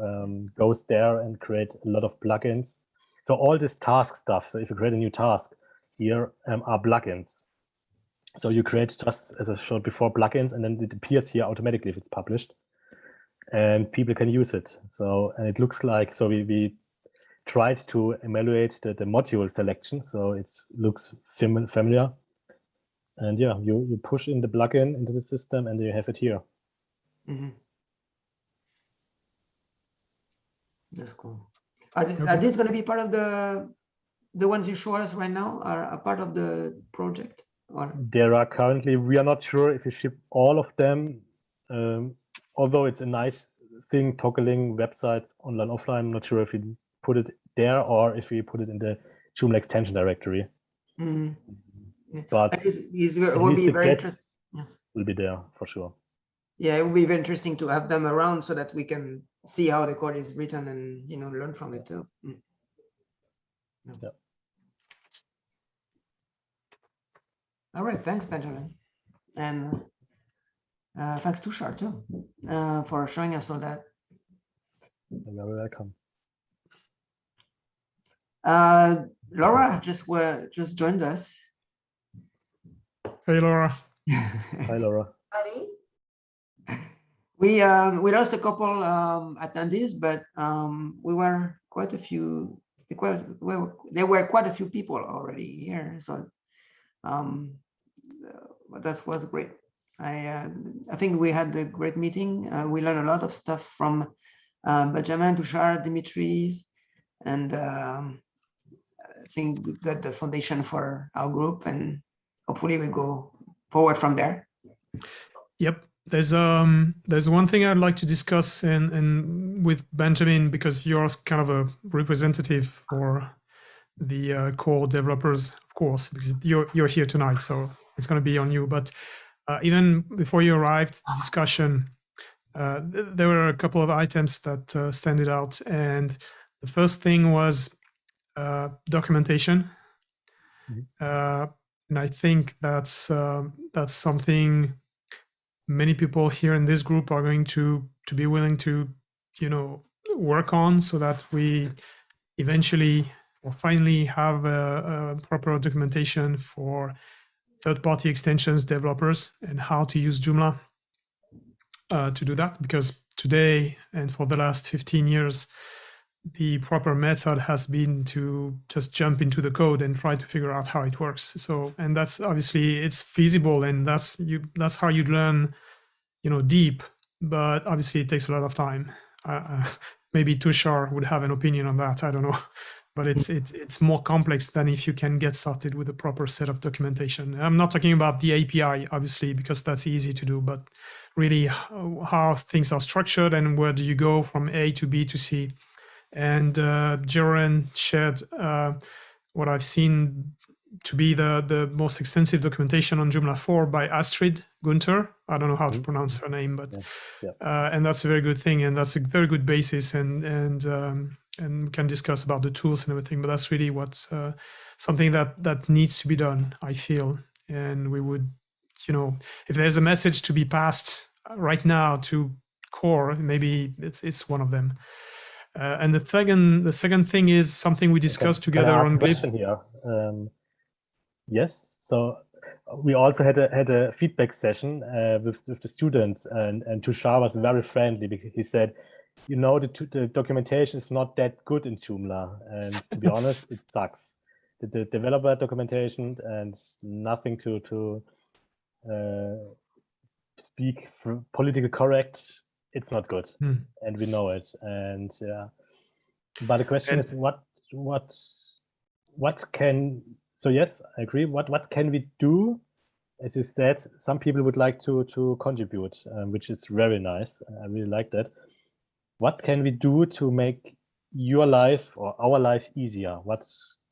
goes there and create a lot of plugins. So all this task stuff, so if you create a new task, here are plugins. So you create, just as I showed before, plugins, and then it appears here automatically if it's published, and people can use it. So, and it looks like, so we tried to evaluate the module selection, so it looks familiar. And yeah, you push in the plugin into the system, and you have it here. Mhm. That's cool. Are these going to be part of the ones you show us right now? Are a part of the project? Or There are currently, we are not sure if we ship all of them, although it's a nice thing, toggling websites online, offline. I'm not sure if we put it there or if we put it in the Joomla extension directory. Mhm. But it at will least be the very get interesting. Yeah. will be there for sure. Yeah, it would be very interesting to have them around so that we can see how the code is written and learn from it too. Mm. Yeah. All right, thanks, Benjamin, and thanks to Tushar too for showing us all that. You're very welcome. Laura just joined us. Hey, Laura. Hi, Laura. We lost a couple attendees, but we were quite a few. There were quite a few people already here, so that was great. I think we had a great meeting. We learned a lot of stuff from Benjamin, Tushar, Dimitris, and I think we've got the foundation for our group, and hopefully we go forward from there. Yep. There's one thing I'd like to discuss and with Benjamin, because you're kind of a representative for the core developers, of course, because you're here tonight, so it's going to be on you. But even before you arrived, the discussion, there were a couple of items that standed out, and the first thing was documentation. And I think that's something many people here in this group are going to be willing to work on, so that we eventually or finally have a proper documentation for third-party extensions developers and how to use Joomla to do that. Because today and for the last 15 years, the proper method has been to just jump into the code and try to figure out how it works. So, and that's obviously it's feasible, and that's how you learn, deep. But obviously, it takes a lot of time. Maybe Tushar would have an opinion on that. I don't know, but it's more complex than if you can get started with a proper set of documentation. I'm not talking about the API, obviously, because that's easy to do, but really how things are structured and where do you go from A to B to C. And Jeroen shared what I've seen to be the most extensive documentation on Joomla 4 by Astrid Gunther. I don't know how to pronounce her name, but and that's a very good thing, and that's a very good basis, and we can discuss about the tools and everything. But that's really what's something that needs to be done, I feel. And we would, if there's a message to be passed right now to core, maybe it's one of them. And the second thing is something we discussed together on Glib. Here. Yes, so we also had a feedback session with the students, and Tushar was very friendly because he said, the documentation is not that good in Joomla, and to be honest, it sucks. The developer documentation and nothing to speak politically correct. It's not good, and we know it. And yeah, but the question is, what can? So yes, I agree. What can we do as you said, some people would like to contribute, which is very nice. I really like that. What can we do to make your life or our life easier?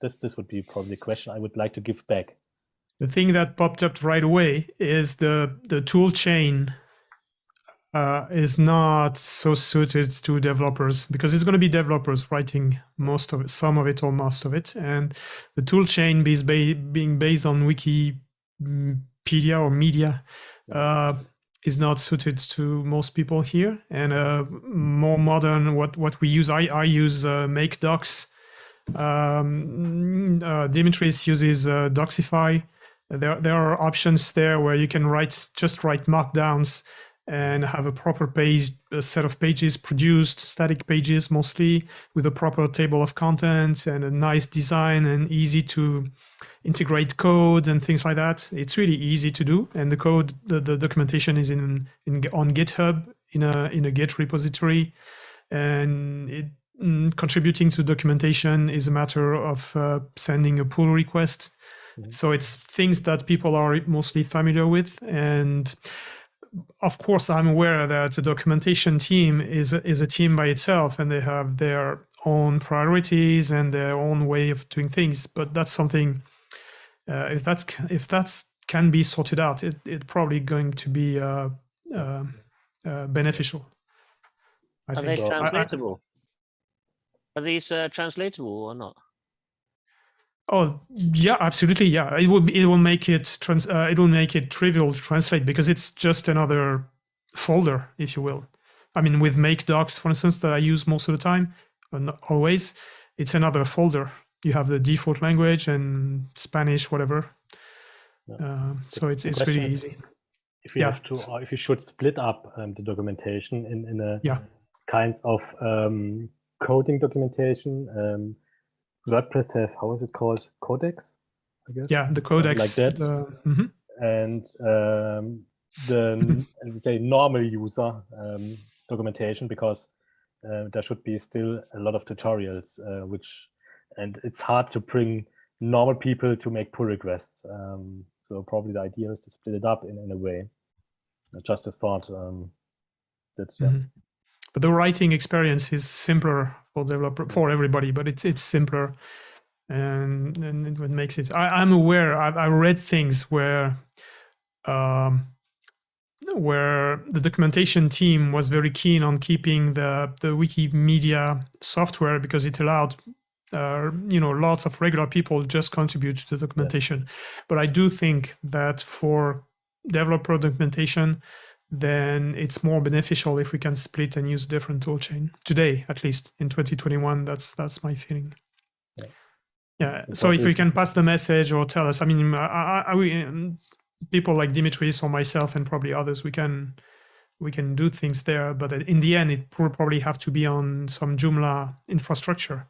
This would be probably a question I would like to give back. The thing that popped up right away is the tool chain is not so suited to developers, because it's going to be developers writing most of it, some of it or most of it, and the tool chain being based on Wikipedia or media is not suited to most people here. And more modern, what we use, I use Make Docs. Dimitris uses Docsify. There are options there where you can just write markdowns and have a proper page, a set of pages produced, static pages mostly, with a proper table of contents and a nice design and easy to integrate code and things like that. It's really easy to do, and the code, the documentation is on GitHub in a Git repository, and contributing to documentation is a matter of sending a pull request. So it's things that people are mostly familiar with. And of course, I'm aware that the documentation team is a team by itself, and they have their own priorities and their own way of doing things. But that's something, if that's can be sorted out, it's probably going to be beneficial. Are they translatable? Are these translatable or not? Oh yeah, absolutely. Yeah, it will make it trivial to translate, because it's just another folder, if you will. I mean, with Make Docs, for instance, that I use most of the time, but not always, it's another folder. You have the default language and Spanish, whatever. So it's really easy. If you have to, or if you should split up the documentation in a kinds of coding documentation. WordPress have, how is it called? Codex, I guess. Yeah, the codex. Like that. And the, as you say, normal user documentation, because there should be still a lot of tutorials, and it's hard to bring normal people to make pull requests. So probably the idea is to split it up in a way. Just a thought that, But the writing experience is simpler for everybody, but it's simpler, and it makes it. I'm aware. I read things where the documentation team was very keen on keeping the Wikimedia software, because it allowed lots of regular people just contribute to the documentation. But I do think that for developer documentation, then it's more beneficial if we can split and use different toolchain. Today, at least in 2021, that's my feeling. Yeah. So if we can pass the message or tell us, I mean, people like Dimitris or myself and probably others, we can do things there. But in the end, it will probably have to be on some Joomla infrastructure.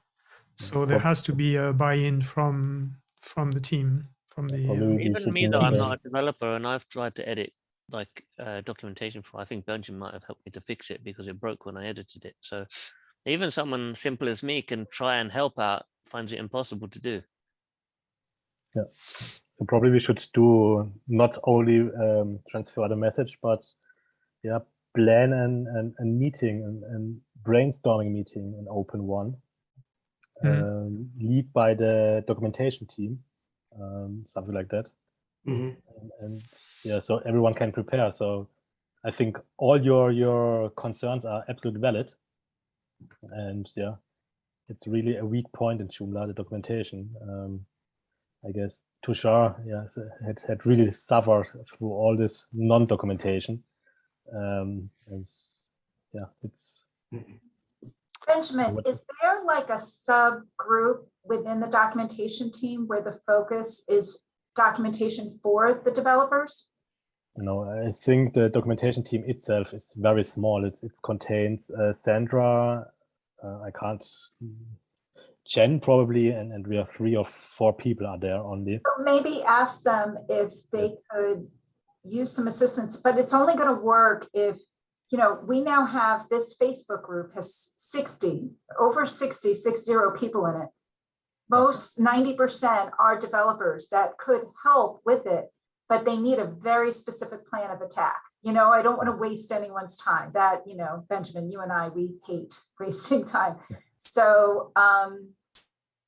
So there has to be a buy-in from the team, from the. Even me, though, I'm not a developer, and I've tried to edit like documentation for. I think Benjamin might have helped me to fix it because it broke when I edited it. So even someone simple as me can try and help out, finds it impossible to do. Yeah. So probably we should do not only transfer the message, but plan a meeting and brainstorming meeting, an open one, lead by the documentation team, something like that. And so everyone can prepare. So I think all your concerns are absolutely valid. And it's really a weak point in Joomla, the documentation. I guess Tushar had really suffered through all this non-documentation. It's Benjamin, is there like a subgroup within the documentation team where the focus is documentation for the developers? I think the documentation team itself is very small. It contains Sandra, I can't, Jen probably, and we have 3 or 4 people are there only. So maybe ask them if they could use some assistance, but it's only going to work if, we now have this Facebook group has over 60 people in it. Most 90% are developers that could help with it. but they need a very specific plan of attack. You know, I don't want to waste anyone's time. That, you know, Benjamin, you and I, we hate wasting time. So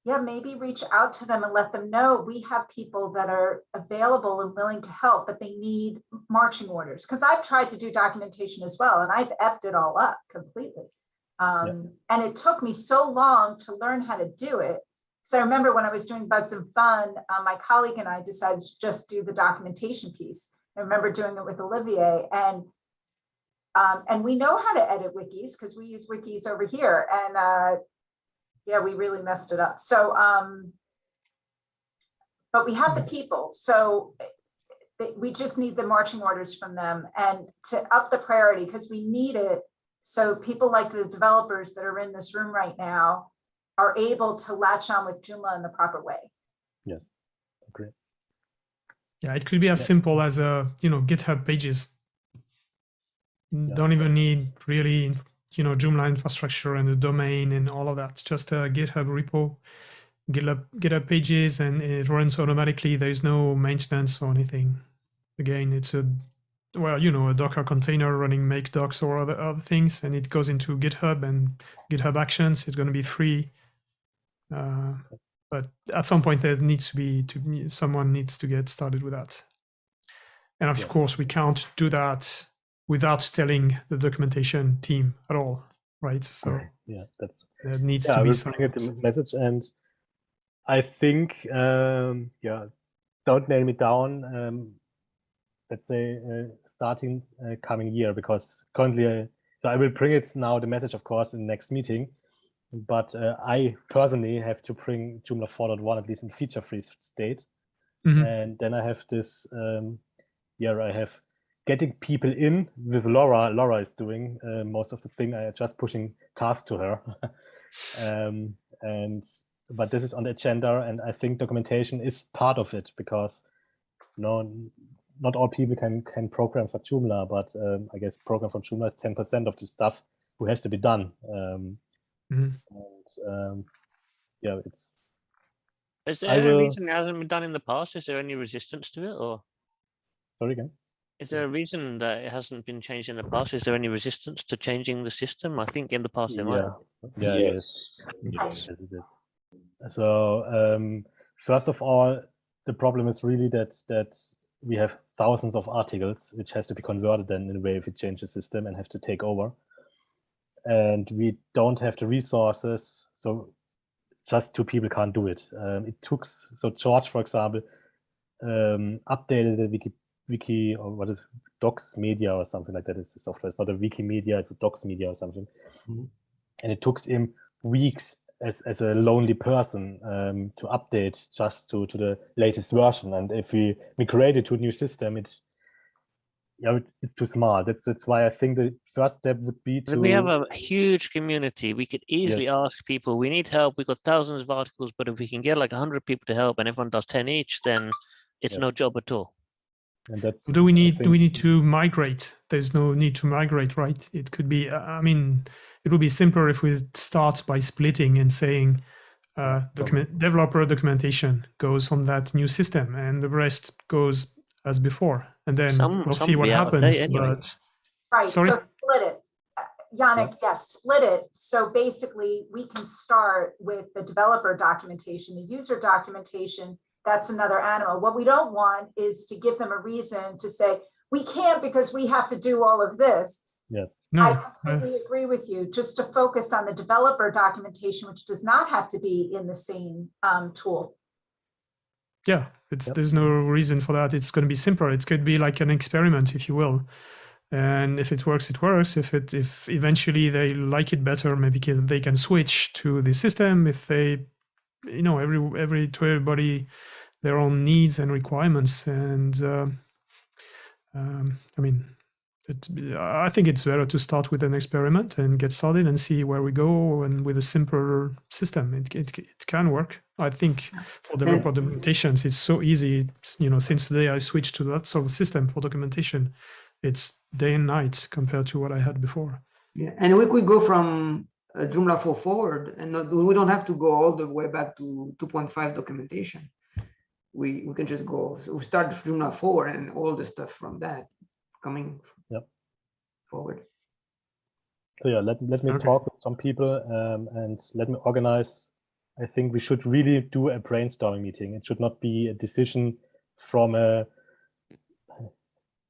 yeah, maybe reach out to them and let them know we have people that are available and willing to help, but they need marching orders. Because I've tried to do documentation as well, and I've effed it all up completely. And it took me so long to learn how to do it. So I remember when I was doing Bugs and Fun, my colleague and I decided to just do the documentation piece. I remember doing it with Olivier, and we know how to edit wikis because we use wikis over here. And yeah, we really messed it up. So, but we have the people. So we just need the marching orders from them and to up the priority because we need it. So people like the developers that are in this room right now are able to latch on with Joomla in the proper way. Yes, agree. Yeah, it could be as simple as GitHub pages. Don't even need really, Joomla infrastructure and the domain and all of that. Just a GitHub repo, GitHub pages, and it runs automatically. There is no maintenance or anything. Again, it's a Docker container running make docs or other things, and it goes into GitHub and GitHub Actions. It's going to be free. But at some point there needs to be someone needs to get started with that. And of course, we can't do that without telling the documentation team at all, right? So there needs to be some message. And I think don't nail me down. Let's say starting coming year, because currently so I will bring it now the message, of course, in the next meeting. But I personally have to bring Joomla 4.1 at least in feature-free state. And then I have this, I have getting people in with Laura. Laura is doing most of the thing. I just pushing tasks to her. But this is on the agenda, and I think documentation is part of it because not all people can program for Joomla, but I guess program for Joomla is 10% of the stuff who has to be done. It's. Is there a reason it hasn't been done in the past? Is there any resistance to it, or? Sorry again. Is there a reason that it hasn't been changed in the past? Is there any resistance to changing the system? I think in the past there might have. Yes. So first of all, the problem is really that we have thousands of articles which has to be converted then in a way if we change the system and have to take over. And we don't have the resources, so just two people can't do it. So George, for example, updated the wiki or what is Docs Media or something like that is the software. It's not a Wikimedia, it's a Docs Media or something. And it took him weeks as a lonely person to update just to the latest version. And if we migrate it to a new system, it's too small. That's why I think the first step would be to. If we have a huge community, we could easily ask people, we need help. We've got thousands of articles, but if we can get like 100 people to help and everyone does 10 each, then it's no job at all. And that's. Do we need to migrate? There's no need to migrate, right? It could be. It would be simpler if we start by splitting and saying, developer documentation goes on that new system, and the rest goes as before, and then we'll see what happens. Anyway. But right, so split it, Yannick. Yes, split it. So basically, we can start with the developer documentation, the user documentation. That's another animal. What we don't want is to give them a reason to say we can't because we have to do all of this. Yes, no, I completely agree with you. Just to focus on the developer documentation, which does not have to be in the same tool. Yeah, there's no reason for that. It's going to be simpler. It could be like an experiment, if you will. And if it works, it works. If eventually they like it better, maybe they can switch to the system. If they, everybody their own needs and requirements. And I think it's better to start with an experiment and get started and see where we go. And with a simpler system, it can work. I think for developer documentations, it's so easy. Since the day I switched to that sort of system for documentation, it's day and night compared to what I had before. Yeah, and we could go from Joomla 4 forward, and we don't have to go all the way back to 2.5 documentation. we can just go. So we start Joomla 4 and all the stuff from that coming forward. So yeah, let me Okay. talk with some people and let me organize. I think we should really do a brainstorming meeting. It should not be a decision from a,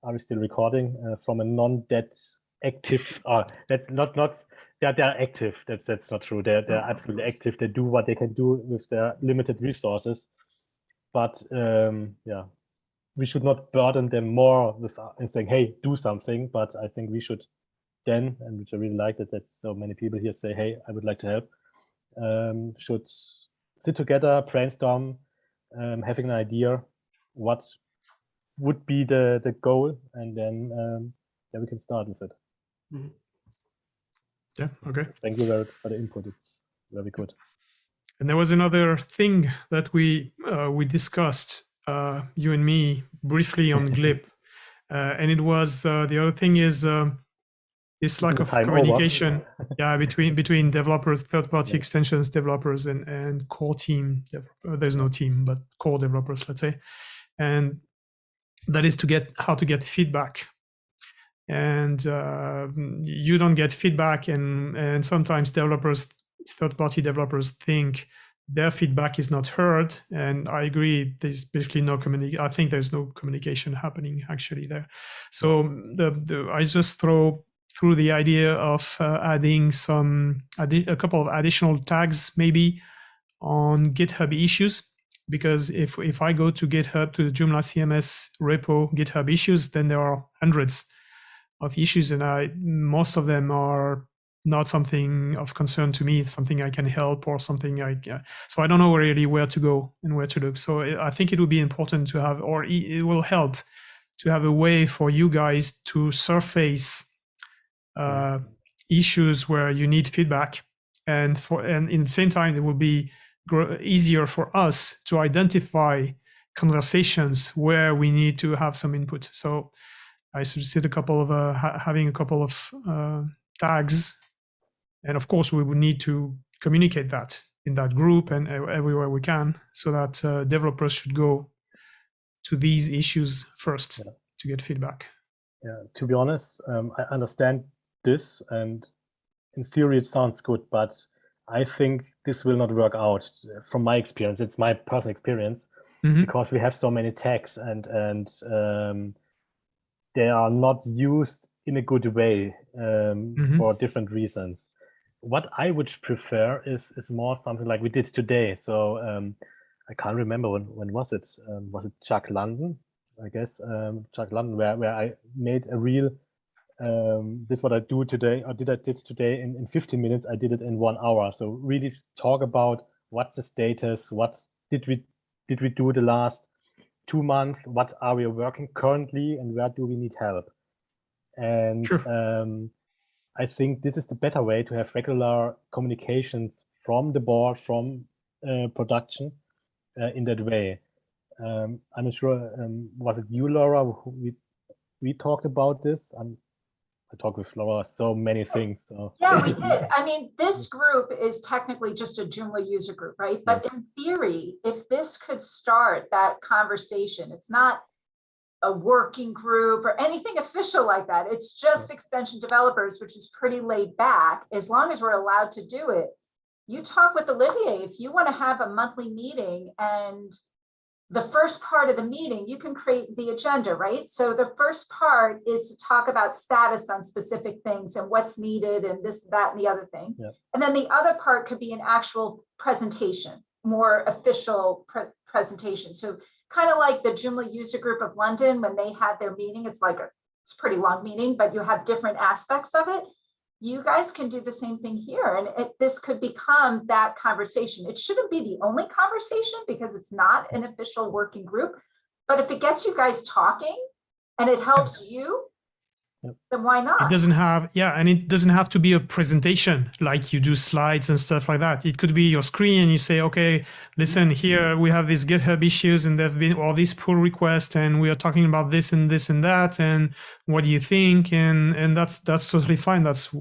are we still recording? From a non-dead active, that's not, they're active. That's not true. They're absolutely active. They do what they can do with their limited resources. But yeah, we should not burden them more with and saying, hey, do something. But I think we should then, and which I really like that so many people here say, hey, I would like to help, should sit together, brainstorm, having an idea what would be the goal, and then yeah, we can start with it. Yeah, okay. Thank you for the input. It's very good. And there was another thing that we discussed, you and me, briefly on Glip, and it was the other thing is this lack of communication, yeah, between developers, third-party extensions developers, and core team. There's no team, but core developers, let's say, and that is how to get feedback. And you don't get feedback, and sometimes third-party developers think their feedback is not heard. And I agree, there's basically no I think there's no communication happening actually there. So I just through the idea of adding a couple of additional tags maybe on GitHub issues, because if I go to GitHub, to the Joomla CMS repo GitHub issues, then there are hundreds of issues, and most of them are not something of concern to me. It's something I can help or something so I don't know really where to go and where to look. So I think it would be important to have, or it will help to have a way for you guys to surface issues where you need feedback, and in the same time it will be easier for us to identify conversations where we need to have some input. So I suggested having a couple of tags, and of course we would need to communicate that in that group and everywhere we can, so that developers should go to these issues first to get feedback. Yeah, to be honest, I understand this, and in theory it sounds good, but I think this will not work out from my experience. It's my personal experience, because we have so many tags and they are not used in a good way for different reasons. What I would prefer is more something like we did today. So I can't remember when was it? Was it Chuck London? I guess Chuck London, where I made a real this what I do today, or did today in 15 minutes. I did it in 1 hour. So really talk about what's the status, what did we do the last 2 months, what are we working currently, and where do we need help? And I think this is the better way to have regular communications from the board, from production in that way. I'm not sure, was it you, Laura, who we talked about this? I talked with Laura so many things. So. Yeah, we did. I mean, this group is technically just a Joomla user group, right? But in theory, if this could start that conversation, it's not a working group or anything official like that. It's just extension developers, which is pretty laid back. As long as we're allowed to do it, you talk with Olivier. If you want to have a monthly meeting, and the first part of the meeting, you can create the agenda, right? So the first part is to talk about status on specific things and what's needed and this, that, and the other thing. And then the other part could be an actual presentation, more official presentation. So kind of like the Joomla user group of London, when they had their meeting, it's a pretty long meeting, but you have different aspects of it. You guys can do the same thing here, and this could become that conversation. It shouldn't be the only conversation because it's not an official working group, but if it gets you guys talking and it helps you, then why not? It doesn't have, and it doesn't have to be a presentation like you do slides and stuff like that. It could be your screen and you say, okay, listen, here we have these GitHub issues and there've been all these pull requests and we are talking about this and this and that, and what do you think? And that's totally fine. That's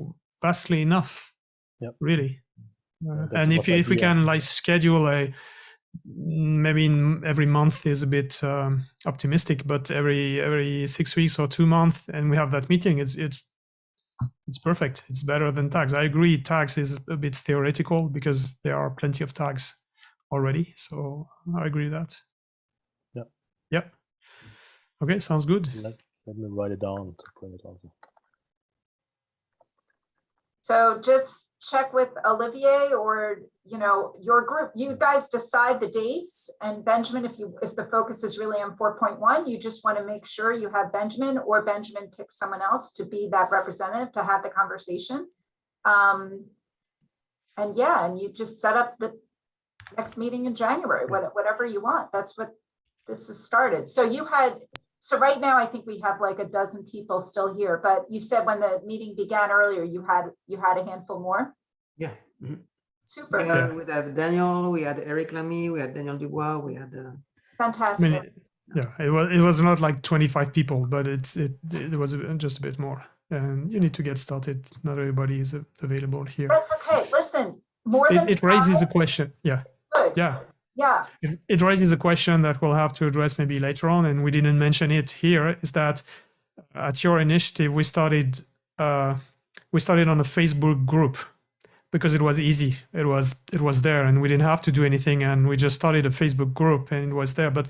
vastly enough, really. And if we can schedule maybe every month is a bit optimistic, but every 6 weeks or 2 months, and we have that meeting. It's perfect. It's better than tags. I agree. Tags is a bit theoretical because there are plenty of tags already. So I agree with that. Yeah. Yep. Okay, sounds good. Let me write it down to bring it also. So just check with Olivier or, you know, your group. You guys decide the dates, and Benjamin, if the focus is really on 4.1, you just want to make sure you have Benjamin, or Benjamin picks someone else to be that representative to have the conversation. And yeah, and you just set up the next meeting in January, whatever you want. That's what this has started. So right now, I think we have like a dozen people still here, but you said when the meeting began earlier, you had a handful more? Yeah. Mhm. Super. Yeah. We had Daniel, we had Eric Lamy, we had Daniel Dubois, we had Fantastic. I mean, yeah, it was not like 25 people, but it was just a bit more. And you need to get started. Not everybody is available here. That's okay. Listen, more than It raises a five, question. Yeah. it's good. Yeah. Yeah. It raises a question that we'll have to address maybe later on, and we didn't mention it here, is that at your initiative, we started on a Facebook group because it was easy. It was there, and we didn't have to do anything, and we just started a Facebook group, and it was there. But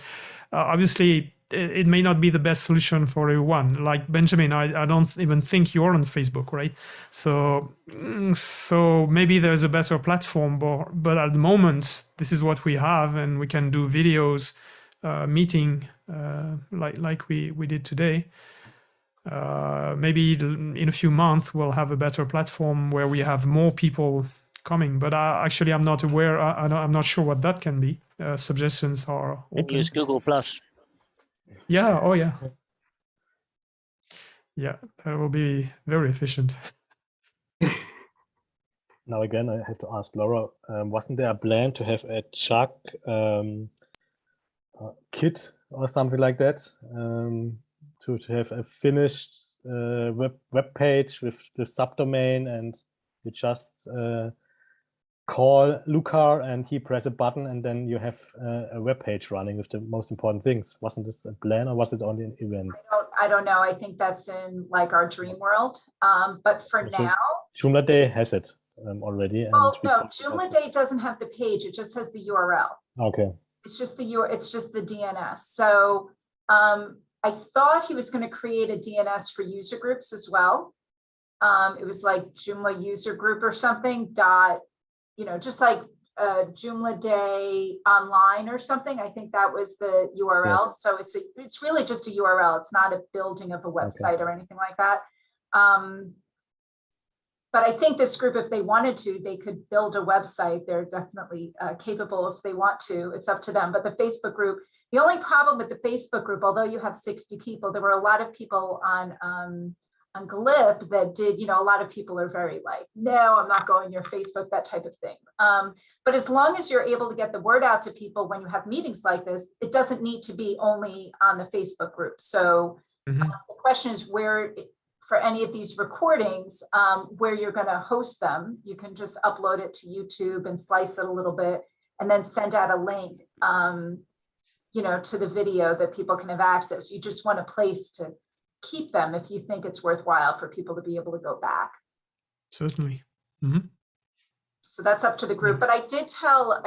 obviously, it may not be the best solution for everyone. Like Benjamin, I don't even think you're on Facebook, right? So maybe there's a better platform, but at the moment, this is what we have, and we can do videos, meeting like we did today. Maybe in a few months we'll have a better platform where we have more people coming. But actually, I'm not aware. I'm not sure what that can be. Suggestions are And open. use Google Plus. Yeah. Oh, yeah. Yeah, that will be very efficient. Now again, I have to ask Laura, wasn't there a plan to have a Chuck kit or something like that, to have a finished web page with the subdomain, and you just call Lucar and he press a button, and then you have a web page running with the most important things? Wasn't this a plan, or was it only an event? I don't know. I think that's in like our dream world. But for So now, Joomla Day has it already. And oh we no, posted Joomla also. Day doesn't have the page. It just has the URL. Okay. It's just the DNS. So I thought he was going to create a DNS for user groups as well. It was like Joomla user group or something dot, just like Joomla Day online or something. I think that was the URL. So it's really just a URL. It's not a building of a website or anything like that. But I think this group, if they wanted to, they could build a website. They're definitely capable if they want to. It's up to them. But the Facebook group, the only problem with the Facebook group, although you have 60 people, there were a lot of people on Glip that did, a lot of people are very like, no, I'm not going near Facebook, that type of thing. But as long as you're able to get the word out to people when you have meetings like this, it doesn't need to be only on the Facebook group. So the question is where, for any of these recordings, where you're going to host them. You can just upload it to YouTube and slice it a little bit, and then send out a link, to the video that people can have access. You just want a place to keep them if you think it's worthwhile for people to be able to go back. Certainly. So that's up to the group. But I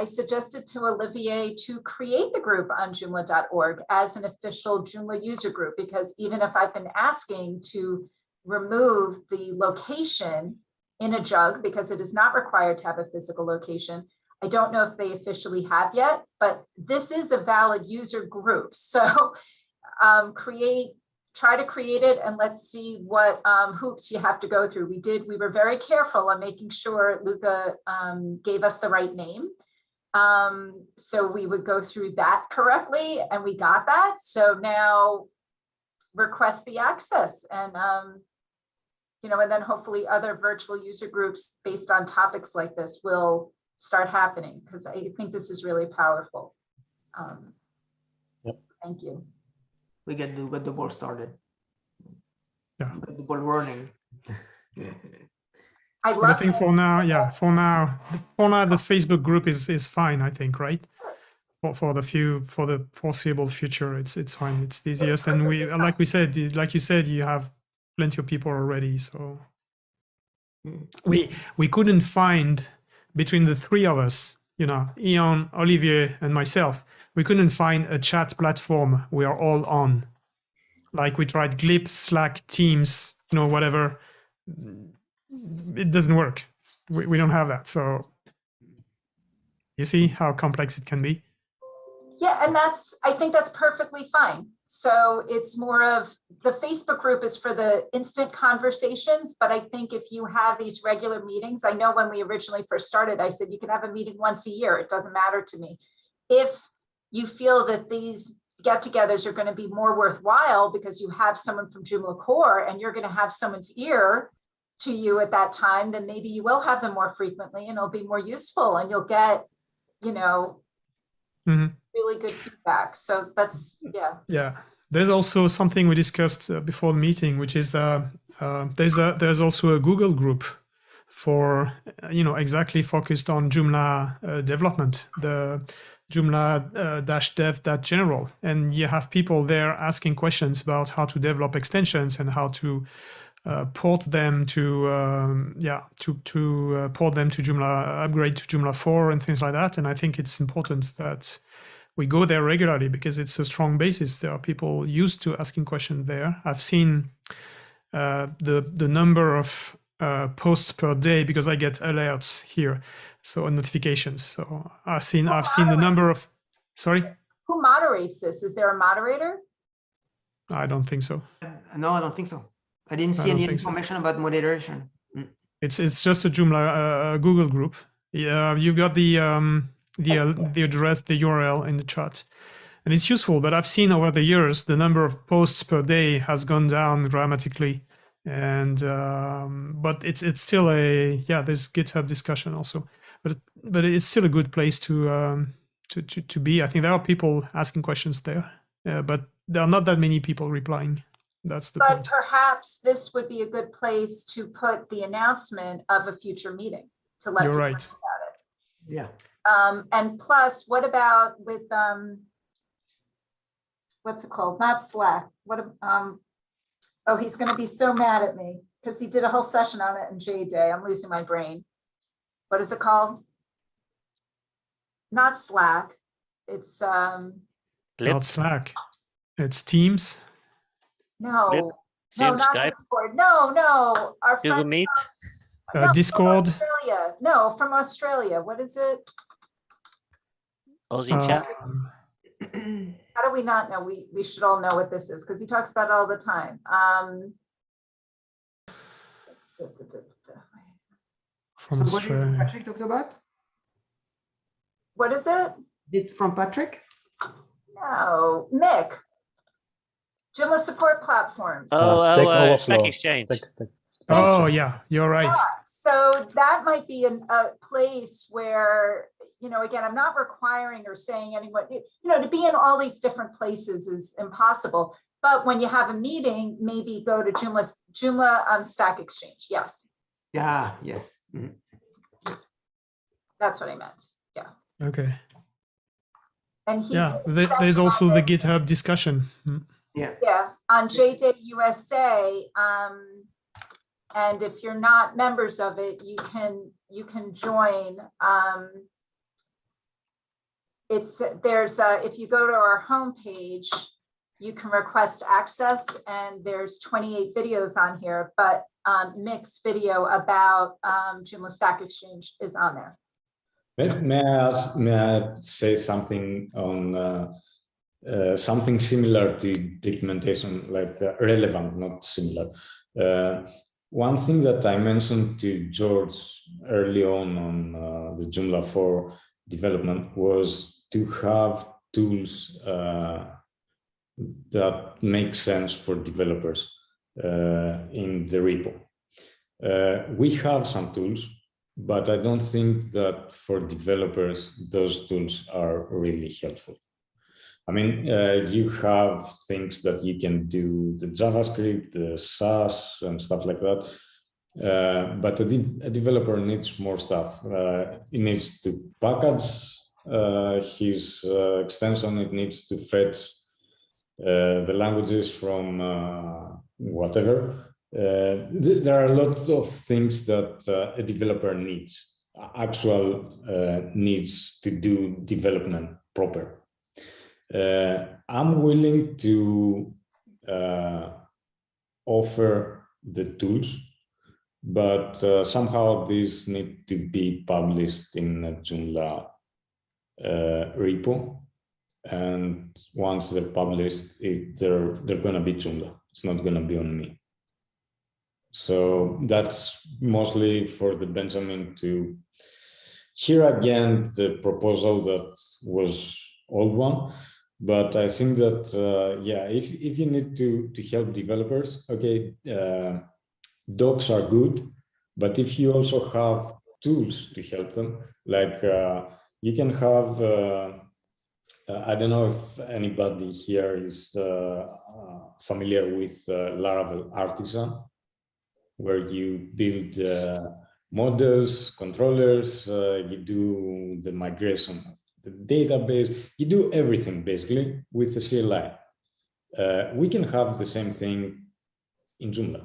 suggested to Olivier to create the group on Joomla.org as an official Joomla user group, because even if I've been asking to remove the location in a jug, because it is not required to have a physical location, I don't know if they officially have yet, but this is a valid user group. So try to create it, and let's see what hoops you have to go through. We were very careful on making sure Luca gave us the right name. So we would go through that correctly, and we got that. So now request the access, and and then hopefully other virtual user groups based on topics like this will start happening, because I think this is really powerful. Thank you. we get the ball started. Yeah. Get the ball running. I But I love think it. for now, the Facebook group is fine, I think, right? for the foreseeable future, it's fine. It's the easiest, and like you said, you have plenty of people already. So we couldn't find, between the three of us, Ian, Olivier, and myself, we couldn't find a chat platform we are all on. Like we tried Glip, Slack, Teams, whatever. It doesn't work. We don't have that. So you see how complex it can be. Yeah, and I think that's perfectly fine. So it's more of, the Facebook group is for the instant conversations, but I think if you have these regular meetings, I know when we originally first started, I said you can have a meeting once a year. It doesn't matter to me. If you feel that these get-togethers are going to be more worthwhile because you have someone from Joomla Core and you're going to have someone's ear to you at that time, then maybe you will have them more frequently and it'll be more useful and you'll get, really good feedback. So that's, Yeah. There's also something we discussed before the meeting, which is there's also a Google group for, exactly focused on Joomla development, the Joomla-dev.general. And you have people there asking questions about how to develop extensions and how to port them to port them to Joomla, upgrade to Joomla 4 and things like that. And I think it's important that we go there regularly because it's a strong basis. There are people used to asking questions there. I've seen the number of posts per day because I get alerts here, so notifications. So I've seen the number of. Sorry. Who moderates this? Is there a moderator? I don't think so. No, I don't think so. I didn't see any information about moderation. It's just a Joomla Google group. You've got the address, the URL in the chat, and it's useful. But I've seen over the years the number of posts per day has gone down dramatically, and but it's still there's GitHub discussion also, but it's still a good place to be. I think there are people asking questions there, but there are not that many people replying. That's the point. But perhaps this would be a good place to put the announcement of a future meeting to let people know about it. Yeah. And plus, what about with what's it called? Not Slack. Oh, he's going to be so mad at me because he did a whole session on it in J-Day. I'm losing my brain. What is it called? Not Slack. It's not Slack. It's Teams. No, Zoom, not Skype. Discord. No. Our Google friend Meet. Discord. From Australia. No, from Australia. What is it? Aussie chat. How do we not know? We should all know what this is because he talks about it all the time. From Australia. Patrick talked about? What is it? From Patrick? No, Mick. Joomla support platforms. Stack Exchange. Oh yeah, you're right. So that might be a place where, again, I'm not requiring or saying anyone, to be in all these different places is impossible. But when you have a meeting, maybe go to Joomla Stack Exchange. Yes. Yeah. Yes. Mm-hmm. That's what I meant. Yeah. Okay. And there's also the GitHub discussion. Yeah, on J-Day USA. And if you're not members of it, you can join. If you go to our homepage, you can request access, and there's 28 videos on here. But Mick's video about Joomla Stack Exchange is on there. May I say something on something similar to documentation, like relevant, not similar. One thing that I mentioned to George early on the Joomla 4 development was to have tools that make sense for developers in the repo. We have some tools, but I don't think that for developers, those tools are really helpful. I mean, you have things that you can do, the JavaScript, the SAS and stuff like that. But a developer needs more stuff. It needs to package his extension, it needs to fetch the languages from whatever. There are lots of things that a developer needs, actual needs to do development proper. I'm willing to offer the tools, but somehow these need to be published in a Joomla repo. And once they're published, they're going to be Joomla. It's not going to be on me. So that's mostly for the Benjamin to hear again the proposal that was old one. But I think that, yeah, if you need to help developers, okay, docs are good. But if you also have tools to help them, like you can have, I don't know if anybody here is familiar with Laravel Artisan, where you build models, controllers, you do the migration of the database, you do everything basically with the CLI. We can have the same thing in Joomla.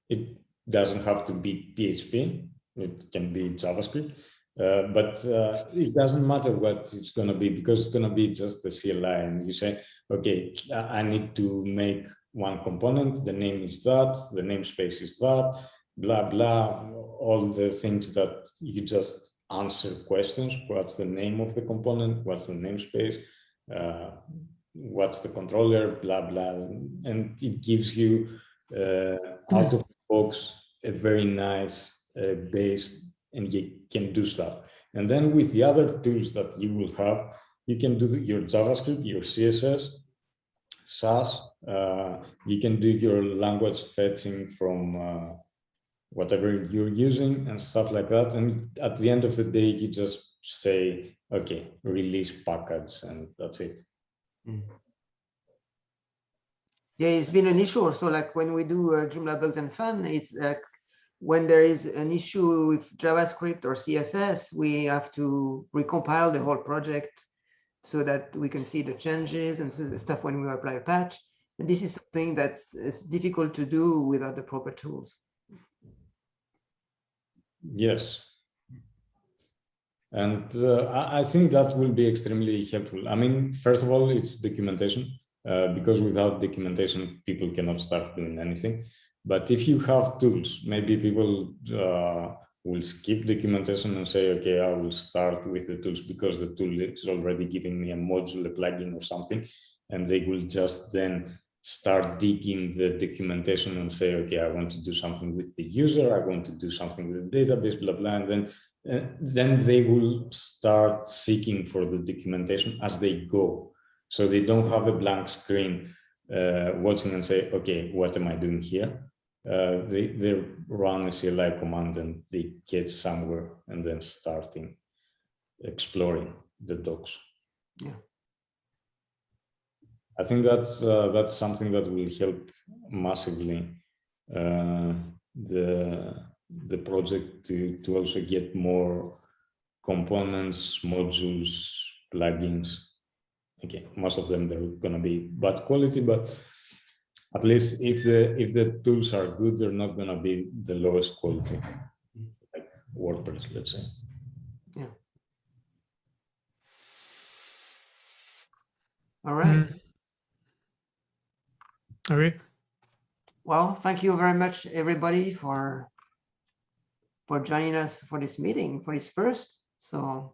It doesn't have to be PHP, it can be JavaScript, but it doesn't matter what it's going to be, because it's going to be just the CLI. And you say, okay, I need to make one component, the name is that, the namespace is that, blah, blah, all the things that you just answer questions. What's the name of the component? What's the namespace? What's the controller? Blah, blah. And it gives you out of the box a very nice base, and you can do stuff. And then with the other tools that you will have, you can do your JavaScript, your CSS, SAS, you can do your language fetching from whatever you're using and stuff like that. And at the end of the day, you just say, okay, release package, and that's it. Yeah, it's been an issue also, like when we do Joomla Bugs and Fun, it's like when there is an issue with JavaScript or CSS, we have to recompile the whole project so that we can see the changes and so the stuff when we apply a patch. And this is something that is difficult to do without the proper tools. Yes. And I think that will be extremely helpful. I mean, first of all, it's documentation, because without documentation, people cannot start doing anything. But if you have tools, maybe people will skip documentation and say, okay, I will start with the tools because the tool is already giving me a module, a plugin or something. And they will just then start digging the documentation and say, okay, I want to do something with the user, I want to do something with the database, blah, blah. And then they will start seeking for the documentation as they go. So they don't have a blank screen watching and say, okay, what am I doing here? They run a CLI command and they get somewhere and then starting exploring the docs. Yeah. I think that's something that will help massively the project to also get more components, modules, plugins. Okay, most of them they're going to be bad quality, but at least if the tools are good, they're not going to be the lowest quality, like WordPress, let's say. Yeah. All right. Okay. Well, thank you very much, everybody, for joining us for this meeting, for this first. So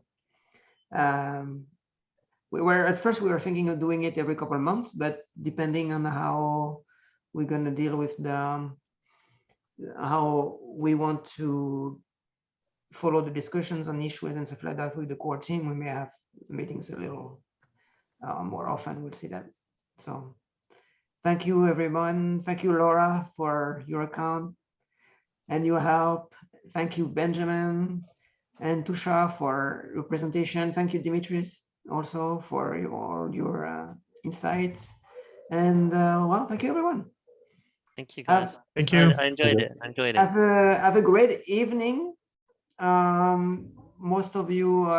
we were thinking of doing it every couple of months, but depending on how we're going to deal with how we want to follow the discussions on issues and stuff like that with the core team, we may have meetings a little more often. We'll see that. So thank you, everyone. Thank you, Laura, for your account and your help. Thank you, Benjamin and Tusha, for your presentation. Thank you, Dimitris, also for your insights. And well, thank you, everyone. Thank you, guys. Thank you. I enjoyed it. I enjoyed it. Have a great evening. Most of you are